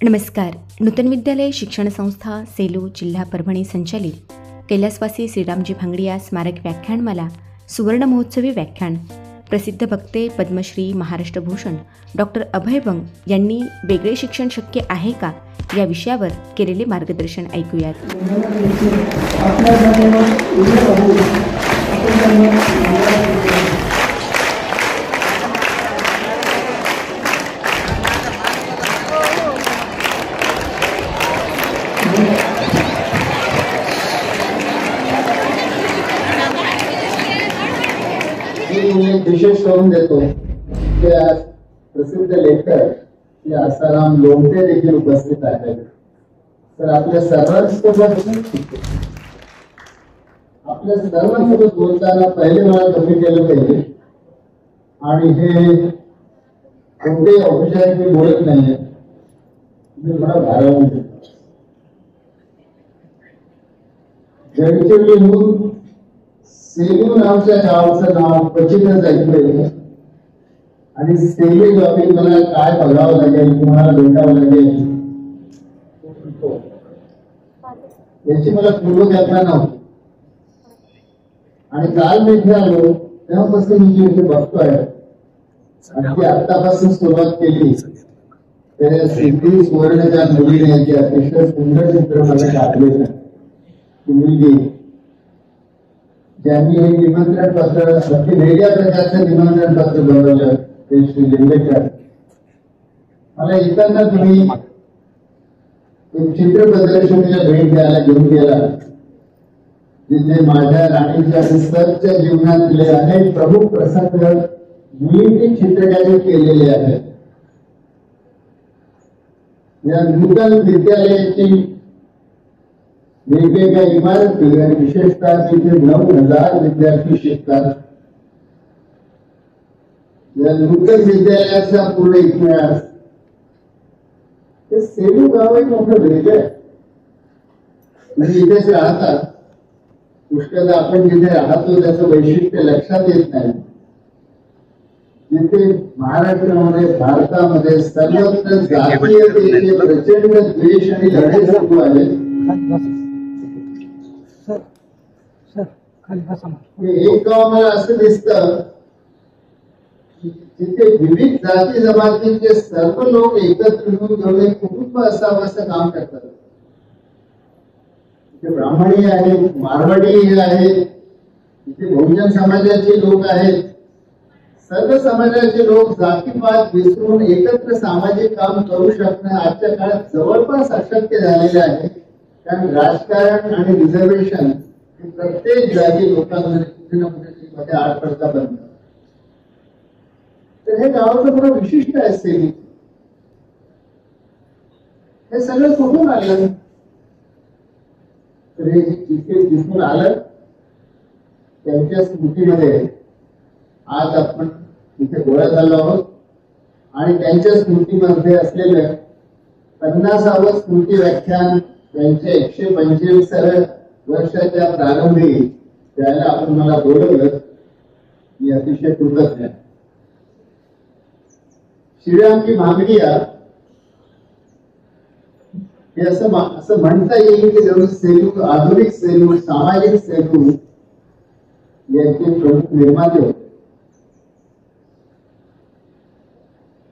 नमस्कार. नूतन विद्यालय शिक्षण संस्था सेलू जिल्हा परभणी संचालित कैलासवासी श्रीरामजी भांगडिया स्मारक व्याख्यानमाला सुवर्ण महोत्सवी व्याख्यान प्रसिद्ध वक्ते पद्मश्री महाराष्ट्र भूषण डॉक्टर अभय बंग यांनी वेगळे शिक्षण शक्य आहे का या विषयावर केलेले मार्गदर्शन ऐकूयात. विशेष करून देतो की आज प्रसिद्ध लेखक श्री आसाराम लोमटे देखील उपस्थित आहेत. तर आपल्या सर्वांसोबत बोलताना पहिले मला कमी केलं पाहिजे आणि हे कोणतेही औपचारिक मी बोलत नाहीये, मी मला भारावून देतो. गडचिरोलीहून सेलू नावच्या गावाचं नाव क्वचितच ऐकलंय आणि सेलू गावी मला काय बघावं लागेल, तुम्हाला भेटावं लागेल याची मला पूर्वकल्पना नव्हती. आणि काल मी इथे आलो तेव्हापासून मी इथे बघतोय आणि आतापासून सुरुवात केली तर सिद्धी सुवर्णच्या मुलीने याची अतिशय सुंदर चित्र मला काढले. ती मुलगी ज्यांनी हे निमंत्रण पत्र अगदी वेगळ्या प्रकारचं निमंत्रण पत्र बनवलं ते श्री लिंबेकर. मला येताना तुम्ही एक चित्र प्रदर्शनीला भेट द्यायला घेऊन गेला जिथे माझ्या राणीच्या सर्वच्या जीवनातले अनेक प्रमुख प्रसंग मुलींनी चित्रकारी केलेले आहेत. या नूतन विद्यालयाची वेगवेगळ्या इमारती आणि विशेषतः तिथे 9,000 विद्यार्थी शिकतात. या नूतन विद्यालयाचा पूर्ण इतिहास हे सेलू गाव एक मोठं वेगळं आहे. म्हणजे इथेच राहतात पुष्कळदा आपण जिथे राहतो त्याचं वैशिष्ट्य लक्षात येत नाही. जिथे महाराष्ट्रामध्ये भारतामध्ये सर्वत्र जातीयतेचे प्रचंड द्वेष आणि लढाई सुरू आहेत. एक गाव मला असं दिसतं जिथे विविध जाती जमातीचे सर्व लोक एकत्र येऊन एक कुटुंब असावं असं काम करतात. इथे ब्राह्मणी आहेत, मारवाडी आहेत, इथे बहुजन समाजाचे लोक आहेत. सर्व समाजाचे लोक जातीपात विसरून एकत्र सामाजिक काम करू शकणं आजच्या काळात जवळपास अशक्य झालेलं आहे. कारण राजकारण आणि रिझर्वेशन प्रत्येक जागी लोकांमध्ये कुठे ना कुठे आडपडता बनतात. तर हे गावाचं थोडं विशिष्ट असेल. हे सगळं कुठून आलं तर हे जिथे जिथून आलं त्यांच्या स्मृतीमध्ये आज आपण इथे गोळा झालो आहोत आणि त्यांच्या स्मृतीमध्ये असलेलं 50वं स्मृती व्याख्यान त्यांच्या 125व्या वर्षाच्या प्रारंभी त्याला आपण मला बोलवलं. मी अतिशय कृतज्ञ आहे. श्रीरामजी भांगडिया हे असं म्हणता येईल की जणू सेलू आधुनिक सेलू सामाजिक सेलू याचे प्रमुख निर्माते होते.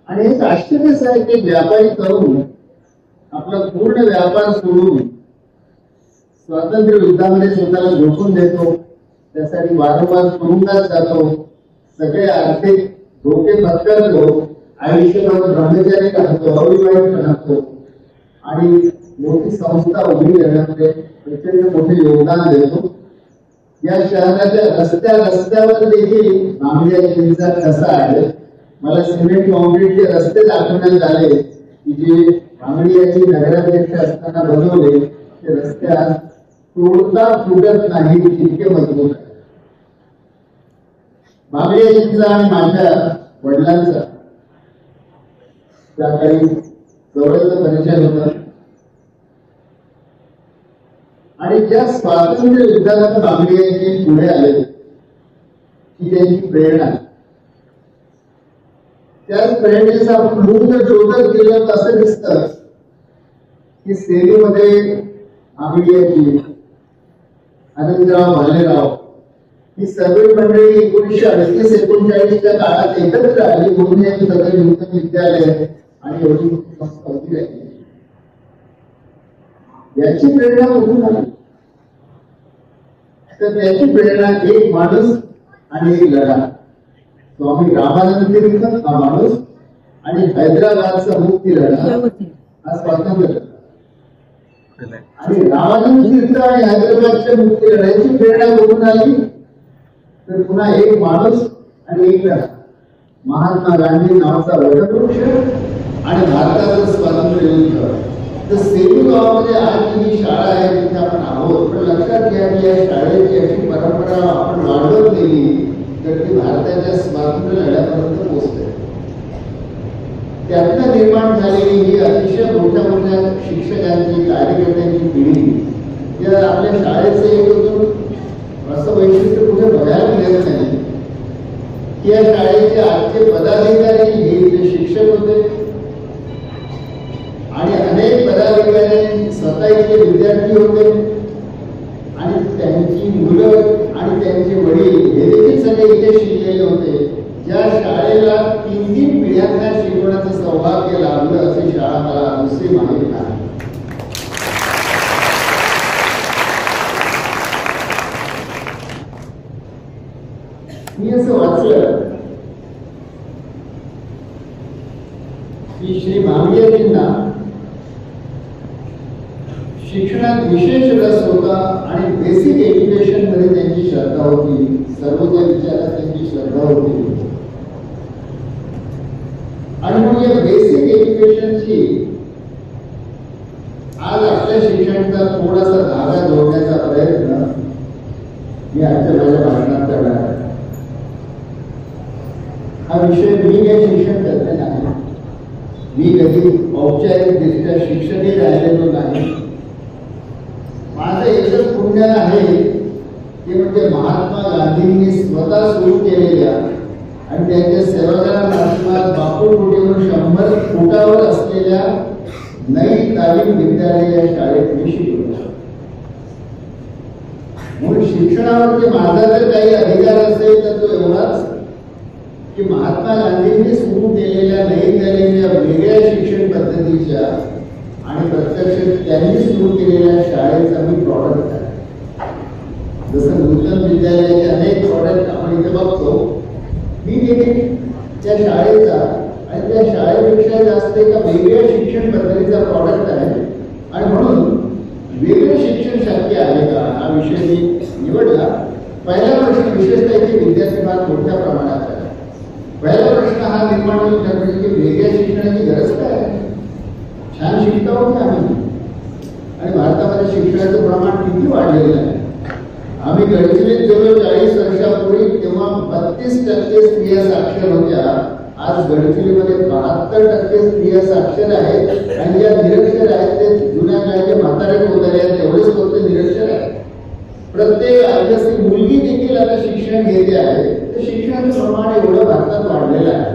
आणि एक आश्चर्यच आहे की व्यापारी करून आपला पूर्ण व्यापार सोडून स्वातंत्र्य युद्धामध्ये स्वतःला झोकून देतो. त्यासाठी वारंवार तुरुंगात जातो, सगळे आर्थिक धोके पत्करतो, आयुष्यभर ब्रह्मचारी राहतो, अविवाहित राहतो आणि मोठी संस्था उभी करण्यामध्ये प्रचंड मोठे योगदान देतो. या शहराच्या रस्त्यावर देखील भांगडियांचा ठसा आहे. मला सिमेंट कॉन्क्रीटचे रस्ते दाखवण्यात आले की जे भांगडियाची नगराध्यक्ष असताना बनवले ते रस्ते आज तोडता फुटत नाही इतके मजबूत आहे. भांगडियांचा आणि माझ्या वडिलांचा त्या काही जवळचा परिचय होता आणि ज्या स्वातंत्र्य युद्धाला भांगडियांचे पुढे आले ही त्यांची प्रेरणा. त्याच प्रेरणेचा आपण मूर्त शोधत गेलं असं दिसतं की सेलूमध्ये आंबेडकरांची आनंदराव भालेराव ही सगळी मंडळी 1938-39च्या काळात एकत्र आली म्हणून एक सगळे नूतन विद्यालय आणि एवढी संस्था होती याची प्रेरणा कुठून आली? तर त्याची प्रेरणा एक माणूस आणि एक लढा. स्वामी रामानंद तीर्थ हा माणूस आणि हैदराबादचा मुक्ती लढा हा स्वातंत्र्य लढा. आणि रामानंद तीर्थ आणि हैदराबादच्या मुक्ती लढ्याची प्रेरणा कुठून आली? तर पुन्हा एक माणूस आणि एक लढा. महात्मा गांधी नावाचा वटवृक्ष आणि भारताचं स्वातंत्र्य युद्ध. तर सेलू गावामध्ये आज जी शाळा आहे तिथे आपण आहोत, पण लक्षात घ्या की या शाळेची अशी परंपरा आपण वाढवत गेली तर ती भारताच्या स्वातंत्र्य लढ्यापर्यंत पोहोचते. त्यातनं निर्माण झालेली ही अतिशय मोठ्या मोठ्या शिक्षकांची कार्यकर्त्यांची पिढी या आपल्या शाळेचं एक असं वैशिष्ट्य कुठे बघायला मिळत नाही की या शाळेचे आजचे पदाधिकारी हे जे शिक्षक होते आणि अनेक पदाधिकारी स्वतः इथले विद्यार्थी होते आणि त्यांची मुलं आणि त्यांचे वडील हे देखील सगळे इथे शिकलेले होते. ज्या शाळेला 3 पिढ्यांना शिकवण्याचं सौभाग्य लाभलं अशी शाळा मला दुसरी माहिती नाही. मी असं वाचलं की श्री भांगडियाजींना शिक्षणात विशेष रस होता आणि बेसिक एज्युकेशन मध्ये त्यांची श्रद्धा होती. सर्वोदय विचारात त्यांची श्रद्धा होती आणि मग या बेसिक एज्युकेशनची आज आपल्या शिक्षणाचा थोडासा धागा जोडण्याचा प्रयत्न मी आजच्या माझ्या भाषणात करणार आहे. हा विषय मी काही शिक्षण करते नाही, मी कधी औपचारिकदृष्ट्या शिक्षकही राहिलेलो नाही. माझं एकच पुण्य आहे ते म्हणजे महात्मा गांधींनी स्वतः सुरू केलेल्या आणि त्यांच्या सेवाग्राम आश्रमात बापू कुटीवर 100 फुटावर असलेल्या नई तालीम विद्यालय या शाळेत मी शिकलो. म्हणून शिक्षणावरती माझा जर काही अधिकार असेल तर तो एवढाच की महात्मा गांधींनी सुरू केलेल्या नई तालीमच्या वेगळ्या शिक्षण पद्धतीच्या आणि प्रत्यक्ष त्यांनी सुरू केलेल्या शाळेचा मी प्रॉडक्ट आहे. जसं नूतन विद्यालयाचे अनेक प्रॉडक्ट आपण इथे बघतो, मी देखील त्या शाळेचा आणि त्या शाळेपेक्षा जास्त एका वेगळ्या शिक्षण पद्धतीचा प्रॉडक्ट आहे. आणि म्हणून वेगळं शिक्षण शक्य आहे का हा विषय मी निवडला. पहिला प्रश्न विशेषतः की विद्यार्थी फार मोठ्या प्रमाणात आहे. पहिला प्रश्न हा निर्माण होतो की वेगळ्या शिक्षणाची गरज काय आहे? छान शिकता होते आम्ही आणि भारतामध्ये शिक्षणाचं प्रमाण किती वाढलेलं आहे. आम्ही गडचिरोलीत गेलो 40 वर्षापूर्वी, तेव्हा 32% स्त्रिया साक्षर होत्या. आज गडचिरोलीमध्ये 72% स्त्रिया साक्षर आहेत आणि ज्या निरक्षर आहेत ते जुन्या काळाचे म्हातारे कोतारे आहेत तेवढेच फक्त निरक्षर आहेत. प्रत्येक आदिवासी मुलगी देखील आता शिक्षण घेते आहे. तर शिक्षणाचं प्रमाण एवढं भारतात वाढलेलं आहे.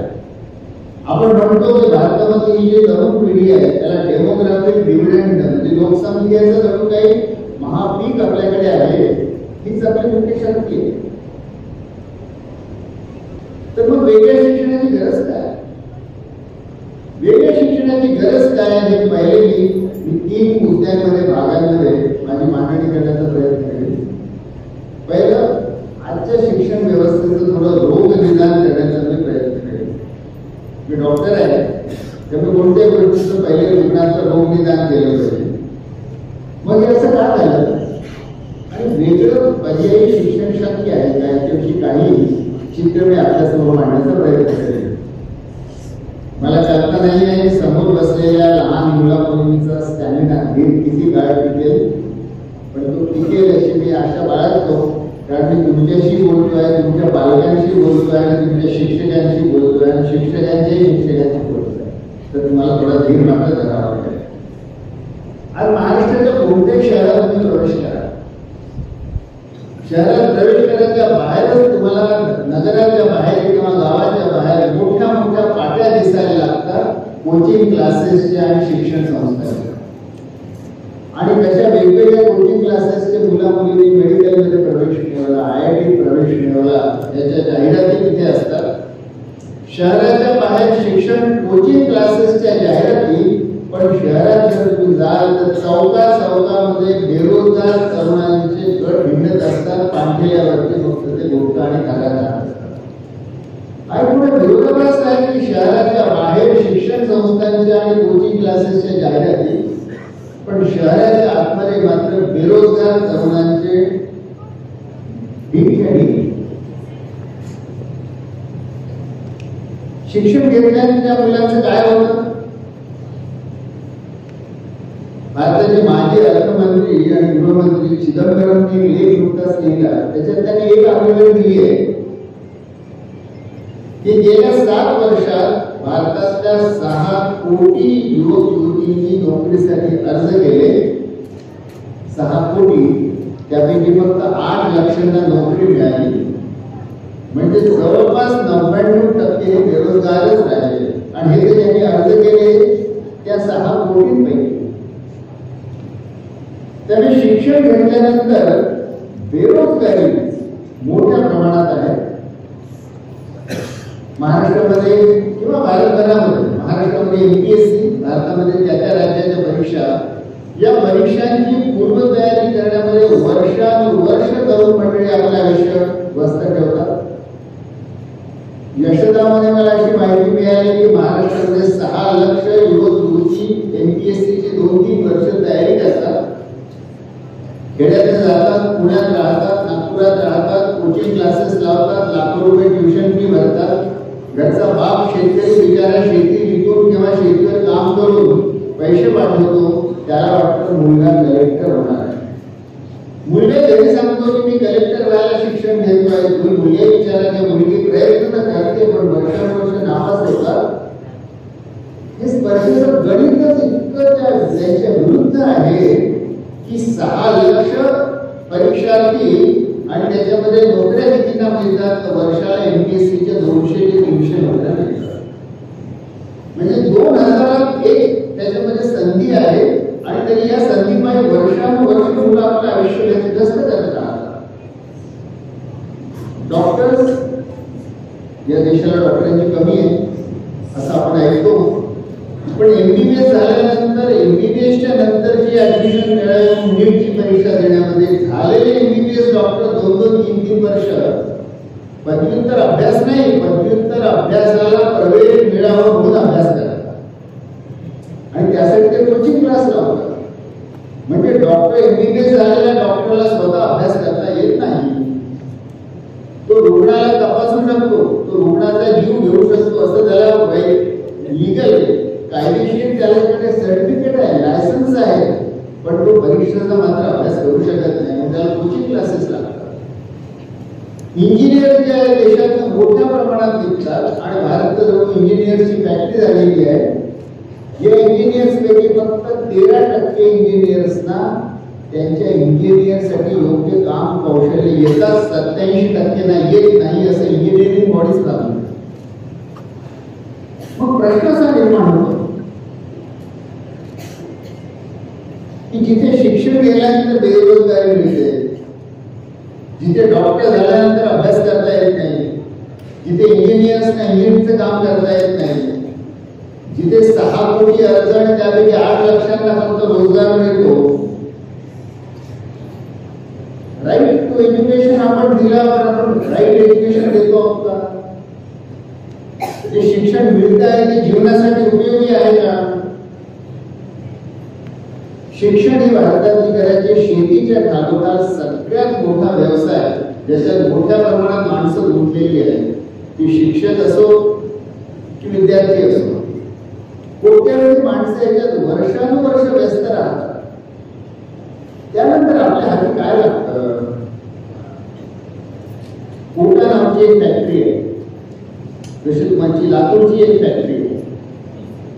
आपण म्हणतो की भारतामध्ये ही जी तरुण पिढी आहे त्याला डेमोग्राफिक डिव्हिडंड म्हणजे लोकसंख्येचं जणू काही महापीक आपल्याकडे आहे, हीच आपली मुख्य शक्ती आहे. तर मग वेगळ्या शिक्षणाची गरज काय? वेगळ्या शिक्षणाची गरज काय हे पहिले मी 3 मुद्द्यांमध्ये भागांमध्ये माझी मांडणी करण्याचा प्रयत्न केला. पहिलं, आजच्या शिक्षण व्यवस्थेचं थोडं रोग निदान करण्याचा मी प्रयत्न केला. मी डॉक्टर आहे त्यामुळे कोणत्याही गोष्टीचं पहिले रुग्णाचं रोग निदान केलं पाहिजे. मग हे असं का झालं आणि वेगळं पर्यायी शिक्षण शक्य आहे का याच्याविषयी काही चित्र मी आपल्यासमोर मांडण्याचा प्रयत्न करेन. मला कल्पना नाही आहे समोर बसलेल्या लहान मुला मुलींचा स्टॅमिना किती काळ टिकेल, पण तो टिकेल अशी मी आशा बाळगतो. कारण मी तुमच्याशी बोलतोय, तुमच्या पालकांशी बोलतोय आणि तुमच्या शिक्षकांशी बोलतोय आणि शिक्षकांच्याही शिक्षकांशी बोलतोय, तर तुम्हाला थोडा धीर मात्र धरावा लागेल. आज महाराष्ट्राच्या कोणत्याही शहरात तुम्ही प्रवेश करा, शहरात प्रवेश करायच्या बाहेरच तुम्हाला नगराच्या बाहेर किंवा गावाच्या बाहेर मोठ्या मोठ्या पाट्या दिसायला लागतात कोचिंग क्लासेसच्या आणि शिक्षण संस्थांच्या. आणि कशा वेगवेगळ्या कोचिंग क्लासेसचे मुला मुलींनी मेडिकलमध्ये प्रवेश मिळवला, IIT प्रवेश मिळवला, याच्या जाहिराती तिथे असतात. शहराच्या बाहेर शिक्षण कोचिंग क्लासेसच्या जाहिराती, पण शहरात जर तुम्ही जाल तर चौकामध्ये बेरोजगार तरुणांचे गट हिंडत असतात. पांढऱ्यावरती फक्त ते गुटखा आणि खागा खात असतात. आणि पुढे विरोधाभास आहे की शहराच्या बाहेर शिक्षण संस्थांच्या आणि कोचिंग क्लासेसच्या जाहिराती, पण शहराच्या आतमध्ये मात्र बेरोजगार तरुणांचे शिक्षण घेतल्याने त्या मुलांचं काय होतं? भारताचे माजी अर्थमंत्री आणि गृहमंत्री चिदंबरमने एक नुकताच लिहिला, त्याच्यात त्यांनी एक आकडेवारी दिली आहे की गेल्या 7 वर्षात भारतातल्या 6 कोटी युवक युवतींनी नोकरीसाठी अर्ज केले. 6 कोटी, त्यापैकी फक्त 8 लाखांना नोकरी मिळाली. म्हणजे जवळपास 99% हे बेरोजगारच राहिले. आणि हे जे त्यांनी अर्ज केले त्या 6 कोटींपैकी. त्यामुळे शिक्षण घेतल्यानंतर बेरोजगारी मोठ्या प्रमाणात आहे. महाराष्ट्रामध्ये किंवा भारतभरामध्ये, महाराष्ट्रामध्ये MPSC, भारतामध्ये त्या राज्याच्या परीक्षा, या परीक्षांची पूर्वतयारी करण्यामध्ये वर्षानुवर्ष तरुण मंडळी आपलं आयुष्य व्यस्त ठेवतात. यशोदामध्ये मला अशी माहिती मिळाली की महाराष्ट्रामध्ये 6 लाख युवक युवती MPSCची 2-3 वर्ष तयारी करतात. खेड्यात जातात, पुण्यात राहतात, नागपुरात राहतात, कोचिंग क्लासेस लावतात, लाखो रुपये ट्युशन फी भरतात. घरचा बाप शेतकरी बिचारा शेती विकून किंवा शेतीवर काम करून पैसे पाठवतो. त्याला वाटतं मुलगा कलेक्टर होणार आहे. मुलगा घरी सांगतो की मी कलेक्टर व्हायला शिक्षण घेतोय. तुम्ही मुलगा विचारा की मुलगी प्रयत्न तर करते, पण वर्षानुवर्ष नापास होतात. हे स्पर्धेचं गणितच इतकं त्याच्या विरुद्ध आहे की 6 लाख परीक्षार्थी आणि त्याच्यामध्ये नोकऱ्या कितींना मिळतात? वर्षाला MPSCच्या 200 ते 300 नोकऱ्या मिळतात. म्हणजे 2001 त्याच्यामध्ये संधी आहे. आणि तरी या संधीमुळे वर्षानुवर्ष मुलं आपलं आयुष्य व्यस्त करत राहतात. डॉक्टर्स, या देशाला डॉक्टरांची कमी आहे असं आपण ऐकतो. पण MBBS झाल्यानंतर, MBBSच्या नंतरची ऍडमिशन मिळाली, नीटची परीक्षा देण्यामध्ये झालेले MBBS डॉक्टर 2-2, 3-3 वर्ष पदव्युत्तर अभ्यास नाही, पदव्युत्तर अभ्यासाला प्रवेश मिळावा म्हणून अभ्यास करतात. आणि त्यासाठी ते कोचिंग क्लास लावतात. म्हणजे डॉक्टर MBBS झालेल्या डॉक्टरला स्वतः अभ्यास करता येत नाही. तो रुग्णाला तपासू शकतो, तो रुग्णाचा जीव घेऊ शकतो, असं त्याला लीगल कायदेशीर त्याच्याकडे सर्टिफिकेट आहे, लायसन्स आहे, पण तो परीक्षेचा मात्र अभ्यास करू शकत नाही. त्याला कोचिंग क्लासेस लागतात. इंजिनियर जे आहे देशात मोठ्या प्रमाणात निघतात आणि भारतात इंजिनियर्सची फॅक्टरी झालेली आहे. या इंजिनियर्स पैकी फक्त 13% इंजिनियर्सना त्यांच्या इंजिनियरसाठी योग्य काम कौशल्य येतात, 87% येत नाही, असं इंजिनिअरिंग बॉडीज सांगतात. मग प्रश्न असा निर्माण होतो की जिथे शिक्षण घेतल्यानंतर बेरोजगारी मिळते, जिथे डॉक्टर झाल्यानंतर अभ्यास करता येत नाही, जिथे इंजिनियर्सना इंजिनिअरिंगचं काम करता येत नाही, जिथे 6 कोटी अर्ज आणि त्यापैकी 8 लाखांना फक्त रोजगार मिळतो. राईट टू एज्युकेशन आपण दिल्यावर आपण राईट एज्युकेशन देतो आहोत का? जे शिक्षण मिळत आहे ते जीवनासाठी उपयोगी आहे का? शिक्षण ही भारतातली करायची शेतीच्या खालोखाल सगळ्यात मोठा व्यवसाय, ज्याच्यात मोठ्या प्रमाणात माणसं गुंतलेली आहेत. ती शिक्षक असो की विद्यार्थी असो, कोट्यावधी माणसं याच्यात वर्षानुवर्ष व्यस्त राहतात. त्यानंतर आपल्या हाती काय लागतं? कोटा नावाची एक फॅक्टरी आहे, जशी तुमची लातूरची एक फॅक्टरी आहे.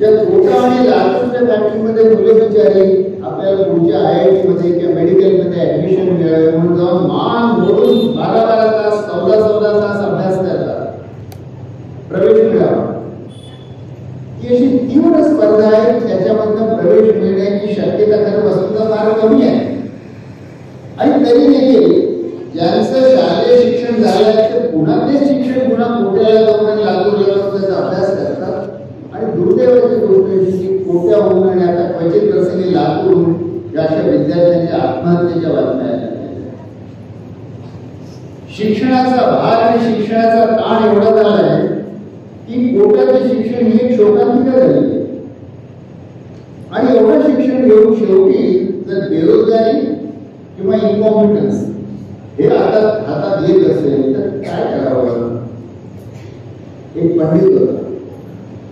त्या कोटा आणि लातूरच्या फॅक्टरीमध्ये मुलं बिचारी आपल्याला पुढच्या IIT मध्ये किंवा मेडिकलमध्ये ऍडमिशन मिळावे म्हणून जाऊन मान मोडून 12-12 तास, 14-14 तास अभ्यास करतात प्रवेश मिळावा. ही अशी तीव्र स्पर्धा आहे. त्याच्यामधनं प्रवेश मिळण्याची शक्यता खरं वस्तुतः फार होऊन आणि आता क्वचित प्रसंगी लातूर या अशा विद्यार्थ्यांच्या आत्महत्येच्या बातम्या आल्या. शिक्षणाचा भार आणि शिक्षणाचा ताण एवढा झालाय की पोटाचे शिक्षण ही एक शोकांतिका झाली आणि एवढं शिक्षण घेऊन शेवटी जर बेरोजगारी किंवा इनकॉम्पिटन्स हे हातात येत असेल तर काय करावं. एक पंडित होता,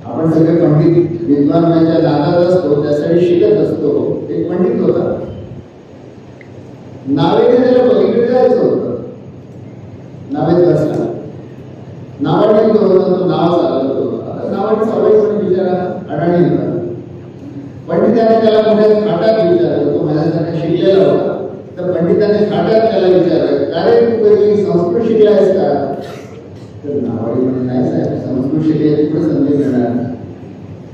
आपण सगळे पंडित विद्वान व्हायच्या नादात असतो, त्यासाठी शिकत असतो. एक पंडित होता, नावेने त्याला पलीकडे जायचं होतं. नावेत बसला, नावाडी होता, तो नाव चालत होता. आता नावाडी स्वाभाविकपणे बिचारा अडाणी होता. पंडिताने त्याला मोठ्या खाटात विचारलं, तो माझ्यासारखा शिकलेला होता. तर पंडिताने खाटात त्याला विचारलं, का रे तू कधी संस्कृत शिकलायस का. तर नावाडी म्हणजे नाही साहेब, संस्कृत शिकल्याची पुढे संधी मिळणार,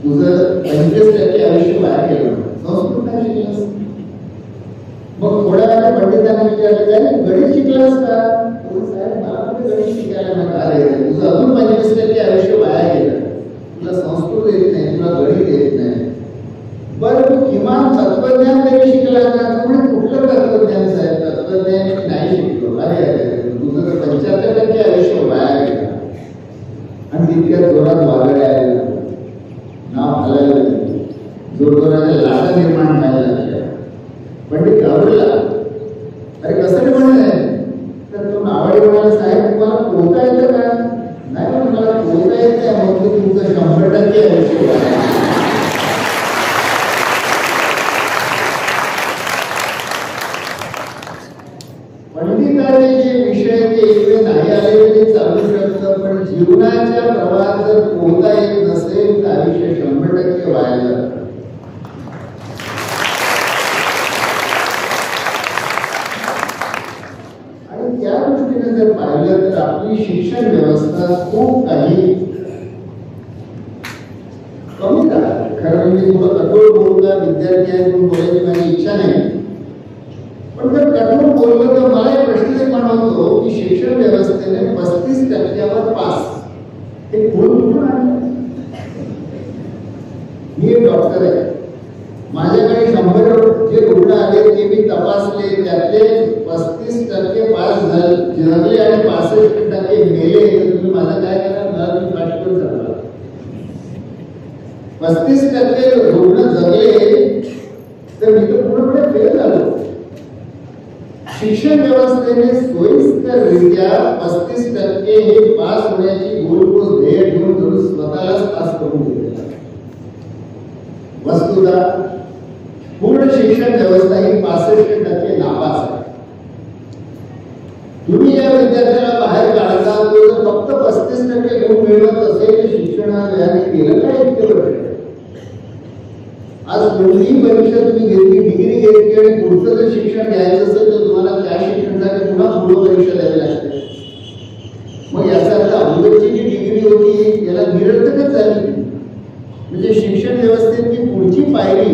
तुझं 25% आयुष्य बाहेर गेलं, संस्कृत काय शिकलास. मग थोड्या वेळा पंडितांना विचारलं, काय गणित शिकलास का. साहेब मला कुठे गणित शिकायला नका. अरे तुझं अजून 25% आयुष्य बाहेर गेलं, तुला संस्कृत येत नाही, तुला गणित येत नाही. बरं तू किमान तत्वज्ञान तरी शिकला का. तुम्ही कुठलं तत्वज्ञान साहेब, तत्वज्ञान नाही शिकलो. अरे तुझं 75% आयुष्य बाहेर गेलं. आणि तितक्या जोरात वादळ्या आल्या, नाव हलायला लागले, जोरजोराच्या लाटा निर्माण व्हायला लागल्या. पंडित घाबरला, अरे कसं म्हणलंय. तर तो नावाडी म्हणाला, साहेब तुम्हाला पोहता येतं का. नाही पण मला पोहता येत नाही. मग तुमचं 100% आयुष्य बाहेर. पंडितांचे जे विषय ते इकडे नाही आले ते चालू शकतं, पण जीवनाच्या प्रवाहात जर पोहता येत नसेल तर आयुष्य 100% वाया जातं. आणि त्या दृष्टीने जर पाहिलं तर आपली शिक्षण व्यवस्था खूप काही कमी करा. खरं म्हणजे थोडं कठोर बोलून विद्यार्थ्यांकडून बोलायची माझी इच्छा नाही, पण जर कठोर बोललं तर मला एक प्रश्न निर्माण होतो की शिक्षण व्यवस्थेने 35% पास हे कुठून आणलं. मी एक डॉक्टर आहे, माझ्याकडे 100 जे रुग्ण आले ते मी तपासले, त्यातले 35% पास झाले आणि 65% मेले. तर तुम्ही माझं काय करा, मला तुम्ही फास्ट झाला. 35% रुग्ण जगले तर मी तर पूर्णपणे फेल झालो. शिक्षण व्यवस्थेने सोयीस्कररित्या 35% हे पास होण्याची गोलपोस्ट ध्येय घेऊन धरून स्वतःलाच पास करून घेतलेला. वस्तुतः पूर्ण शिक्षण व्यवस्था ही 65% नापास आहे. तुम्ही या विद्यार्थ्याला बाहेर काढता, तो जर फक्त 35% गुण मिळवत असेल तर शिक्षणाने केलं काय इतके वर्ष. आज कोणतीही परीक्षा तुम्ही घेतली, डिग्री घेतली आणि पुढचं जर शिक्षण घ्यायचं असेल तर तुम्हाला त्या शिक्षणासाठी पुन्हा पूर्व परीक्षा द्यावी लागते. मग याचा अर्थ अगोदरची जी डिग्री होती याला निरर्थकच झाली. म्हणजे शिक्षण व्यवस्थेतली पुढची पायरी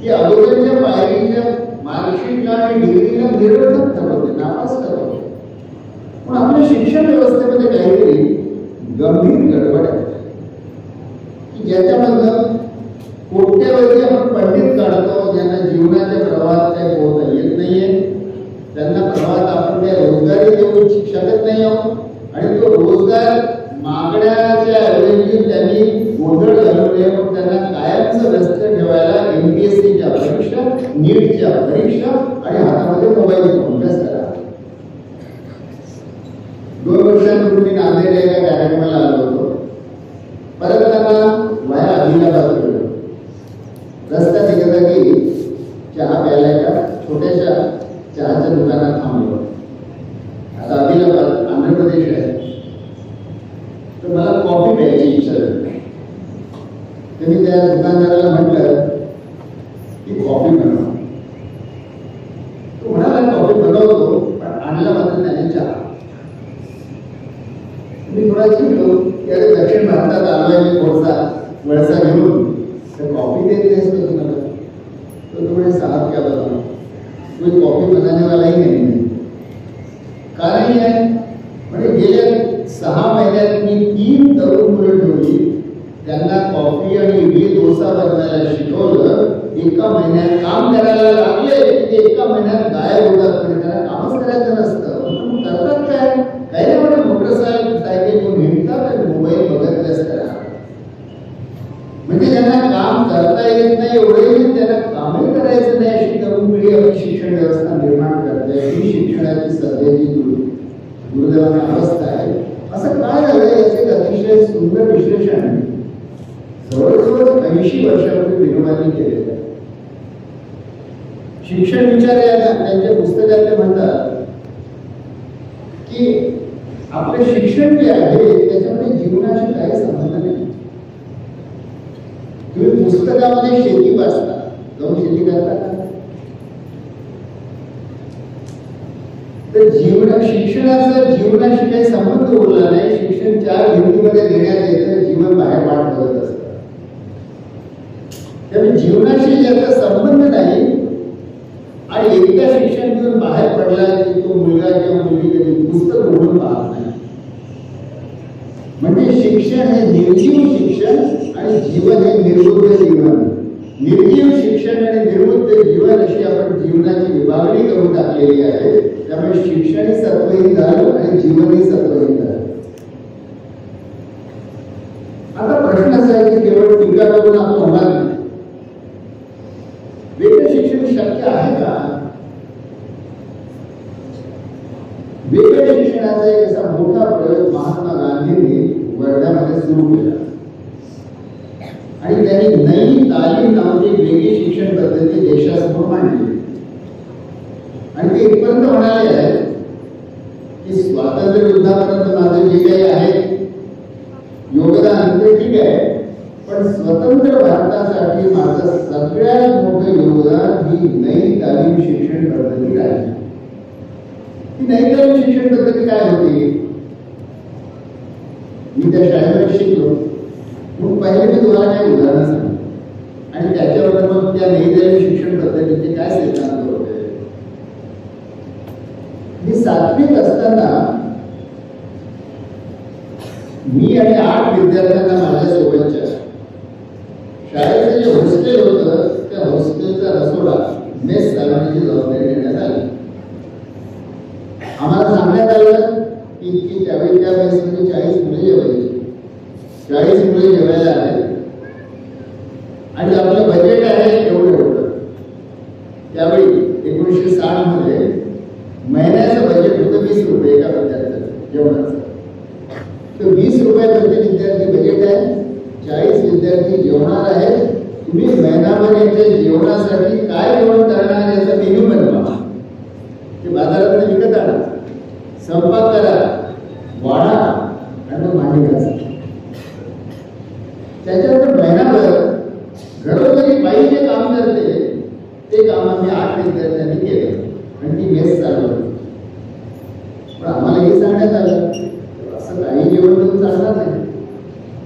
ही अगोदरच्या पायरीच्या मार्कशीटला आणि डिग्रीला निरर्थक ठरवते, नापास ठरवते. पण आपल्या शिक्षण व्यवस्थेमध्ये काहीतरी गंभीर गडबड आहे की ज्याच्यामधनं कोट्यावधी आपण पंडित काढतो ज्यांना जीवनाच्या प्रवाहात काही पोहता येत नाहीये. त्यांना प्रवाहात आपण काही रोजगारी देऊ शकत नाही आहोत आणि तो रोजगार मागण्याच्या ऐवजी त्यांनी गोंधळ घालवले. मग त्यांना कायमचं व्यस्त ठेवायला MPSCच्या परीक्षा, नीटच्या परीक्षा आणि हातामध्ये मोबाईल फोन करा. 2 वर्षांपूर्वी नांदेड एका कार्यक्रमाला आलो होतो. परत त्यांना वाया आदिलाबाद गेलो. रस्त्यात एका जागी चहा प्यायला एका छोट्याशा चहाच्या दुकानात थांबलो. आता आदिलाबाद आंध्र प्रदेश आहे, तर मला कॉफी प्यायची इच्छा झाली. तर मी त्या दुकानदाराला म्हटलं की कॉफी बनव. तो म्हणाला कॉफी बनवतो, पण आणला मात्र त्याने चहा. मी थोडा चिडलो की अरे दक्षिण भारतात आलोय मी थोडासा वळसा घेऊन, तर कॉफी देत नाहीस का तुम्हाला. तो तुम्हें साहब क्या बताऊं, कोई कॉफी बनाने वाला ही नहीं. का नाही आहे म्हणजे गेल्या 6 महिन्यात मी 3 तरुण मुलं ठेवली, त्यांना कॉफी आणि इडली डोसा बनवायला शिकवलं. एका महिन्यात काम करायला लागले की एका महिन्यात गायब होतात, म्हणजे त्यांना कामच करायचं नसतं. पण करतात काय, काही नाही मोटरसायकल घेऊन हिंडतात आणि मोबाईल बघत असतात. म्हणजे ज्यांना काम करता येत नाही एवढे त्यांना कामही करायचं नाही अशी तरुण पिढी आपली शिक्षण व्यवस्था निर्माण करते. ही शिक्षणाची सध्याची दुर्दैवाची अवस्था आहे. असं काय झालं याचे एक अतिशय सुंदर विश्लेषण जवळजवळ 80 वर्षापूर्वी विनोबांनी केलेलं आहे. शिक्षण विचार या त्यांच्या पुस्तकात ते म्हणतात की आपले शिक्षण जे आहे त्याच्यामध्ये जीवनाशी काही संबंध नाही. तुम्ही पुस्तकामध्ये शेती वाचता, जाऊन शेती करता का? तर शिक्षणाचा जीवनाशी काही संबंध उरला नाही. शिक्षण 4 भिंतीमध्ये देण्यात येतं, जीवन बाहेर वाट बघत असतं. त्यामुळे जीवनाशी ज्याचा संबंध नाही आणि एकदा शिक्षण घेऊन बाहेर पडला की तो मुलगा किंवा मुलगी कधी पुस्तक उघडून पाहत नाही. म्हणजे शिक्षण हे निर्जीव शिक्षण आणि जीवन हे निर्बुद्ध जीवन. निर्जीव शिक्षण आणि निर्बुद्ध जीवन अशी आपण जीवनाची विभागणी करून टाकलेली आहे. त्यामुळे शिक्षणही सत्वहीन झालं आणि जीवनही सत्वहीन झालं. आता प्रश्न असा आहे की केवळ टीका करून आपण होणार नाही. वेगळं शिक्षण शक्य आहे का? वेगळ्या शिक्षणाचा एक असा मोठा प्रयोग महात्मा गांधींनी वर्ध्यामध्ये सुरू केला आणि त्यांनी नई तालीम नावाची वेगळी शिक्षण पद्धती देशासमोर मांडली. आणि ते इथपर्यंत म्हणाले आहे की स्वातंत्र्य युद्धापर्यंत माझं जे काही आहे योगदान ते ठीक आहे, पण स्वतंत्र भारतासाठी माझं सगळ्यात मोठं योगदान ही नई तालीम शिक्षण पद्धती राहिली. ही नई तालीम शिक्षण पद्धती काय होती? मी त्या शाळेमध्ये शिकलो मग पहिले मी तुम्हाला काही उदाहरण सांग आणि त्याच्यावर मग त्या नई तालीम शिक्षण पद्धतीचे काय सिद्धांत होते. मी 7वीत असताना मी आणि 8 विद्यार्थ्यांना माझ्या सोबतच्या शाळेचं जे हॉस्टेल होतं त्या हॉस्टेलचा रसोडा मेस चालवण्याची जबाबदारी देण्यात आली. आम्हाला सांगण्यात आलं की त्यावेळी त्या मेसमध्ये 40 मुले जेवायची. 40 मुले जेवायला आहेत आणि आपलं बजेट आहे एवढं. त्यावेळी 1960 मध्ये महिन्याचं बजेट होतं 20 रुपये एका विद्यार्थ्याचं जेवणाचं. तर 20 रुपये प्रति विद्यार्थी बजेट आहे. 40 विद्यार्थी जेवणार आहेत. तुम्ही महिनाभराच्या जेवणासाठी काय जेवण करणार याचा मेन्यू बनवा. ते बाजारात विकत आणा, स्वयंपाक करा, वाढा आणि मग भांडी घासा. त्याच्यानंतर महिनाभर घरोघरी बाई जे काम करते ते काम आम्ही 8 विद्यार्थ्यांनी केलं आणि ती मेस चालवली. पण आम्हाला हे सांगण्यात आलं असं काही जेवण करून चालणार नाही.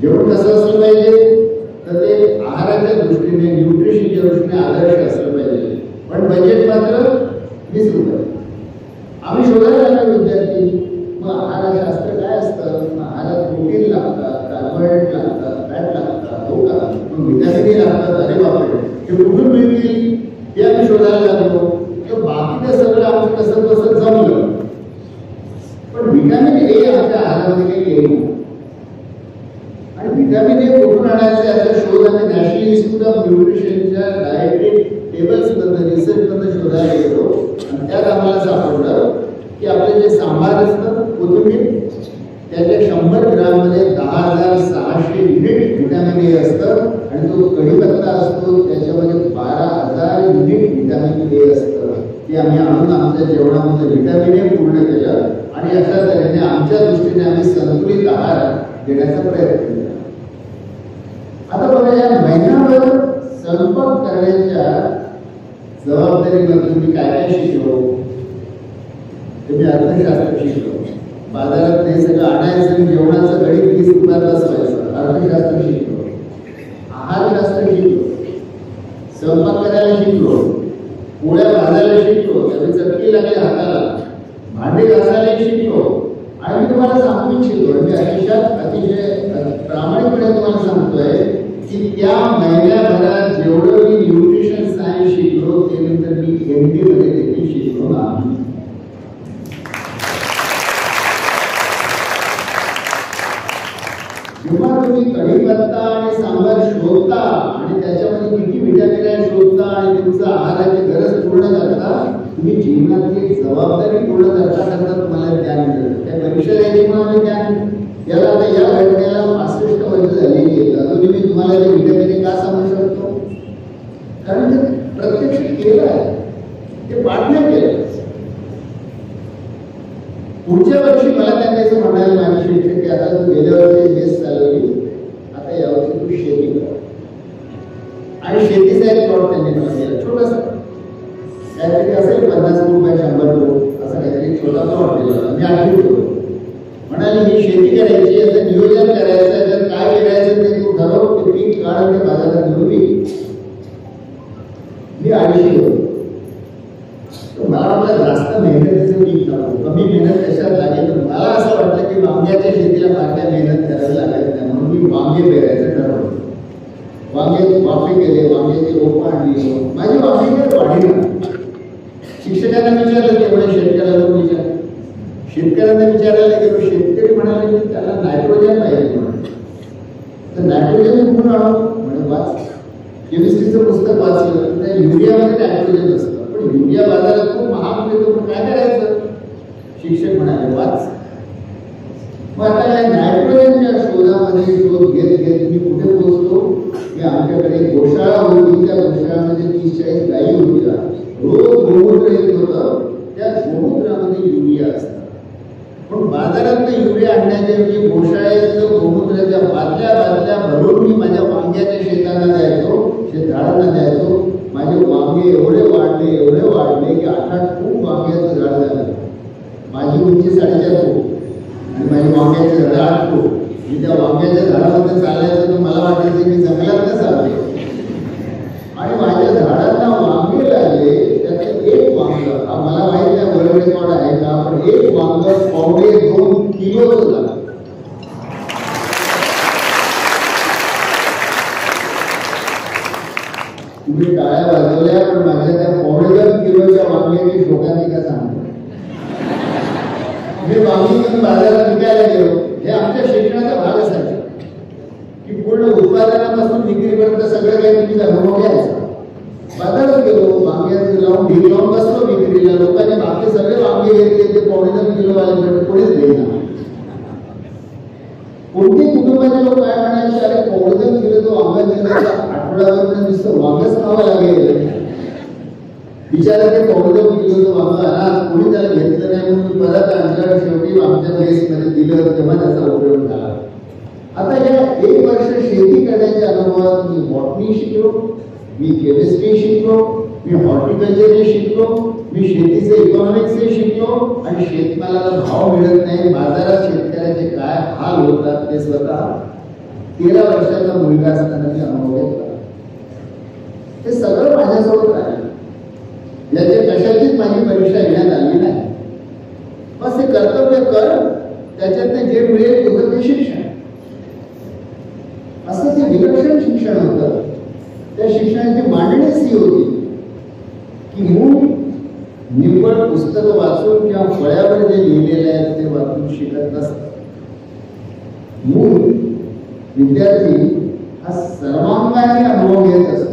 जेवण कसं असलं पाहिजे तर ते आहाराच्या दृष्टीने न्यूट्रिशनच्या दृष्टीने आदर्श असलं पाहिजे. पण बजेट मात्र 20 रुपये. आम्ही शोधायला लागलो विद्यार्थी मग आहारशास्त्र काय असतं. आहारात प्रोटीन लागतात, कार्बोहायड्रेट लागतात, फॅट लागतात, हो का, मग व्हिटॅमिन लागतात. अरे बापरे हे कुठून मिळतील हे आम्ही शोधायला लागलो. तर बाकीचं सगळं आमचं कसं कसं जमलं पण व्हिटॅमिन ए आमच्या आहारामध्ये काही येईल आणि व्हिटॅमिन ए कुठून आणायचं याचा शोध आम्ही नॅशनल इन्स्टिट्यूट ऑफ न्यूट्रिशनच्या डायटरी टेबल्स मध्ये रिसर्च मध्ये शोधायला गेलो आणि त्यात आम्हाला सापडलं की आपले जे सांबार असतं कोथिंबीर त्याच्या 100 ग्राममध्ये 10,600 युनिट व्हिटॅमिन ए असतं आणि जो कढीपत्ता असतो त्याच्यामध्ये 12,000 युनिट व्हिटॅमिन ए असतं. ते आम्ही आणून आमच्या जेवणामध्ये व्हिटॅमिन ए पूर्ण केलं आणि अशा तऱ्हेने आमच्या दृष्टीने आम्ही संतुलित आहार देण्याचा प्रयत्न केला. आता बघा या महिन्याभर स्वयंपाक करण्याच्या जबाबदारीमध्ये मी काय काय शिकलो. मी अर्थशास्त्र शिकलो. बाजारात हे सगळं आणायचं जेवणाचं गणित 20 रुपयात बसवायचं. अर्थशास्त्र शिकलो, आहारशास्त्र शिकलो, स्वयंपाक करायला शिकलो, पोळ्या भाजायला शिकलो, त्यावेळी चटकी लागली हाताला, भांडे घासायला शिकलो. आणि मी तुम्हाला सांगू इच्छितो मी अतिशय प्रामाणिकपणे तुम्हाला सांगतोय की त्या महिन्याभरात जेवढं मी न्यूट्रिशन तुमचं आहाराची गरज पूर्ण करता, तुम्ही जीवनातली जबाबदारी पूर्ण करता करता तुम्हाला ज्ञान मिळतं. त्या परीक्षा द्यायची म्हणून ज्ञान, याला आता या घटनेला 65 वर्ष झालेली आहेत, अजूनही मी तुम्हाला ते विद्यार्थी का सांगू शकतो? कारण ते प्रत्यक्ष केलं आहे, ते पाठ नाही केलं. पुढच्या वर्षी मला त्यांनी असं म्हणायला माझे शिक्षक की आता तू गेल्या वर्षी मेस चालवली, आता यावर्षी तू शेती कर. आणि शेतीचा एक प्लॉट त्यांनी मला दिला, छोटासा काहीतरी असेल 50 फूट बाय 100 फूट असा काहीतरी छोटा प्लॉट दिला. मी आठवतो म्हणाले ही शेती करायची, याचं नियोजन करायचं, याच्यात काय करायचं ते तू ठरव, ते पीक काढ ते बाजारात घेऊन ये. मी 250 होतो. मला वाटलं जास्त मेहनतीचं पीक नको, कमी मेहनत कशात लागेल. तर मला असं वाटलं की वांग्याच्या शेतीला फार काय मेहनत करायला लागत नाही, म्हणून मी वांगे पेरायचं ठरवलं. वांगे वाफे केले, वांग्याची रोपं आणली, माझी वांगी वाढली ना. शिक्षकांना विचारलं तेवढे शेतकऱ्याला विचार, शेतकऱ्यांना विचारायला गेलो, शेतकरी म्हणाले की त्याला नायट्रोजन पाहिजे म्हणून. तर नायट्रोजन कुठून आणू म्हणजे वाच, केमिस्ट्रीचं पुस्तक वाचलं तर युरियामध्ये नायट्रोजन असतं, पण युरिया बाजारात खूप महाग मिळतो, पण काय करायचं? शिक्षक म्हणाले वाच. मग आता या नायट्रोजनच्या शोधामध्ये शोध घेत घेत मी कुठे पोहोचलो की आमच्याकडे गोशाळा होती, त्या गोशाळामध्ये 30-40 गायी होत्या, रोज गोमूत्र येत होतं, त्या गोमूत्रामध्ये युरिया असतात. पण बाजारातनं युरिया आणण्याच्या गोशाळेतलं गोमूत्राच्या बादल्या भरून मी माझ्या वांग्याच्या शेतांना द्यायचो, झाडांना द्यायचो. माझे वांगे एवढे वाढले की 8 खूप वांग्याचं झाड झालं. माझी उंची 4.5 फूट आणि माझी वांग्याचे झाडं 8 फूट. मी त्या वांग्याच्या झाडामध्ये चालायचं तर मला वाटायचं की जंगलात चालले. आणि माझ्या झाडांना वांगे लागले, त्याचं एक वांग, मला माहिती नाही बरोबर रेकॉर्ड आहे का, पण एक वांग 2.5 किलोचं झालं. तुम्ही टाळ्या वाजवल्या, पण माझ्या त्या 2.5 किलोच्या वांग्याची शोकांती का सांगतो. मी वांगी घेऊन बाजारात विकायला गेलो. हे आमच्या शिक्षणाचा भाग असायचा की पूर्ण उत्पादनापासून विक्रीपर्यंत सगळं काही तुम्ही अनुभव घ्यायचा. बाजारात गेलो, वांग्याचं लावून ढीग लावून बसलो विक्रीला. लोकांनी बाकी सगळे वांगे घेतले, ते 2.5 किलो वाले कोणीच देईना. कोणती कुटुंबाचे लोक काय म्हणायचे, अरे 2.5 किलो तो वांगा दिला, आठवड्यावर नुसतं वांगच खावं लागेल. बिचारा ते 2.5 किलोचं वांग आणा, कोणी त्याला घेतलं नाही म्हणून परत आणलं. शेवटी आमच्या मेसमध्ये दिलं, तेव्हा त्याचा उपयोग झाला. आता या 1 वर्ष शेती करण्याच्या अनुभवात मी बॉटनी शिकलो, मी केमिस्ट्री शिकलो, मी हॉर्टिकल्चर शिकलो, मी शेतीचे इकॉनॉमिक्स शिकलो. आणि शेतमालाला भाव मिळत नाही, बाजारात शेतकऱ्याचे काय हाल होतात ते स्वतः 13 वर्षाचा मुलगा असताना मी अनुभव घेतला. हे सगळं माझ्यासोबत राहिलं. याच्या कशाचीच माझी परीक्षा घेण्यात आली नाही. बस हे कर्तव्य कर, त्याच्यातनं जे मिळेल तुझं ते शिक्षण. असं ते विलक्षण शिक्षण होतं. त्या शिक्षणाची मांडणी अशी होती की मूळ निव्वळ पुस्तक वाचून किंवा फळ्यावर जे लिहिलेले आहे ते वाचून शिकत नसतं. मूळ विद्यार्थी हा सर्वांगाने अनुभव घेत असतो.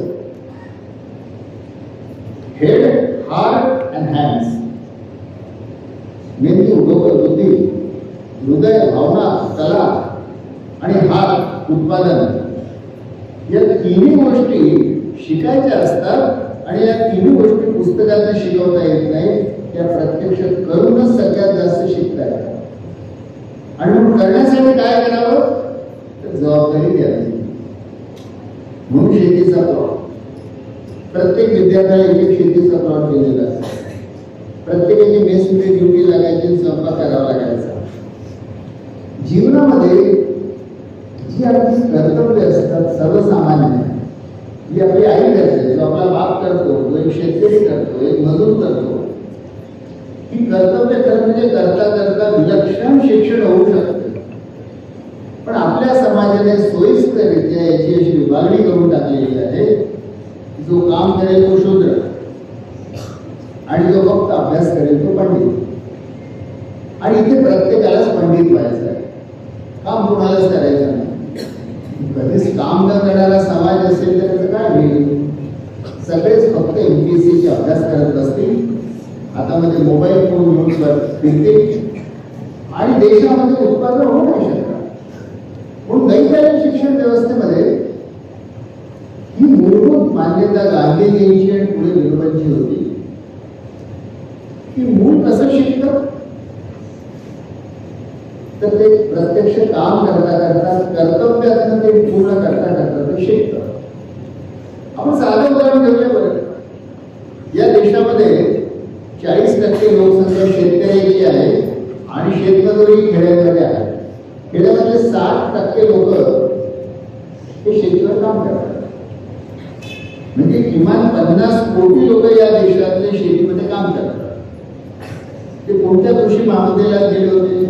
हेड, हार्ट अँड हँड्स, मेंदू, डोकं, बुद्धी, हृदय, भावना, कला आणि हात, उत्पादन, या तिन्ही गोष्टी शिकायच्या असतात. आणि या तिन्ही गोष्टी पुस्तकात शिकवता येत नाही, त्या प्रत्यक्ष करूनच सगळ्यात जास्त शिकता येतात. आणि मग करण्यासाठी काय करावं तर जबाबदारी द्यावी. म्हणून शेतीचा प्लॉट, प्रत्येक विद्यार्थ्याला एक शेतीचा प्लॉट दिलेला असतो. प्रत्येकाची मेसमध्ये ड्युटी लागायची, स्वयंपाक करावा लागायचा. जीवनामध्ये जी आपली कर्तव्य असतात सर्वसामान्य, जी आपली आई करते, जो आपला बाप करतो, जो एक शेतकरी करतो, एक मजूर करतो, ही कर्तव्य खरं म्हणजे करता करता विलक्षण शिक्षण होऊ शकते. पण आपल्या समाजाने सोयीस्कररित्या याची अशी विभागणी करून टाकलेली आहे, जो काम करेल तो शूद्र आणि जो फक्त अभ्यास करेल तो पंडित. आणि इथे प्रत्येकालाच पंडित व्हायचं आहे, काम कोणालाच करायचं नाही. कधीच काम न करणारा समाज असेल तर त्याचं काय होईल? सगळेच फक्त MPSC चे अभ्यास करत असतील, हातामध्ये मोबाईल फोन घेऊन फिरतील आणि देशामध्ये उत्पादन होऊ नाही शकत. म्हणून नैतिक शिक्षण व्यवस्थेमध्ये ही मूलभूत मान्यता गांधीजींची आणि पुढे विनोबांची होती की मूल कसं शिकतं, तर ते प्रत्यक्ष काम करता करता कर्तव्यातनं ते पूर्ण करता करता ते शिकतं. आपण साधं उदाहरण घेऊया बरं. या देशामध्ये 40% लोकसंख्या शेतकऱ्याची आहे आणि शेतमजुरी खेड्यामध्ये आहे. खेड्यामधले 60% लोक हे शेतीवर काम करतात. म्हणजे किमान 50 कोटी लोक या देशातले शेतीमध्ये काम करतात. ते कोणत्या कृषी महाविद्यालयात गेले होते,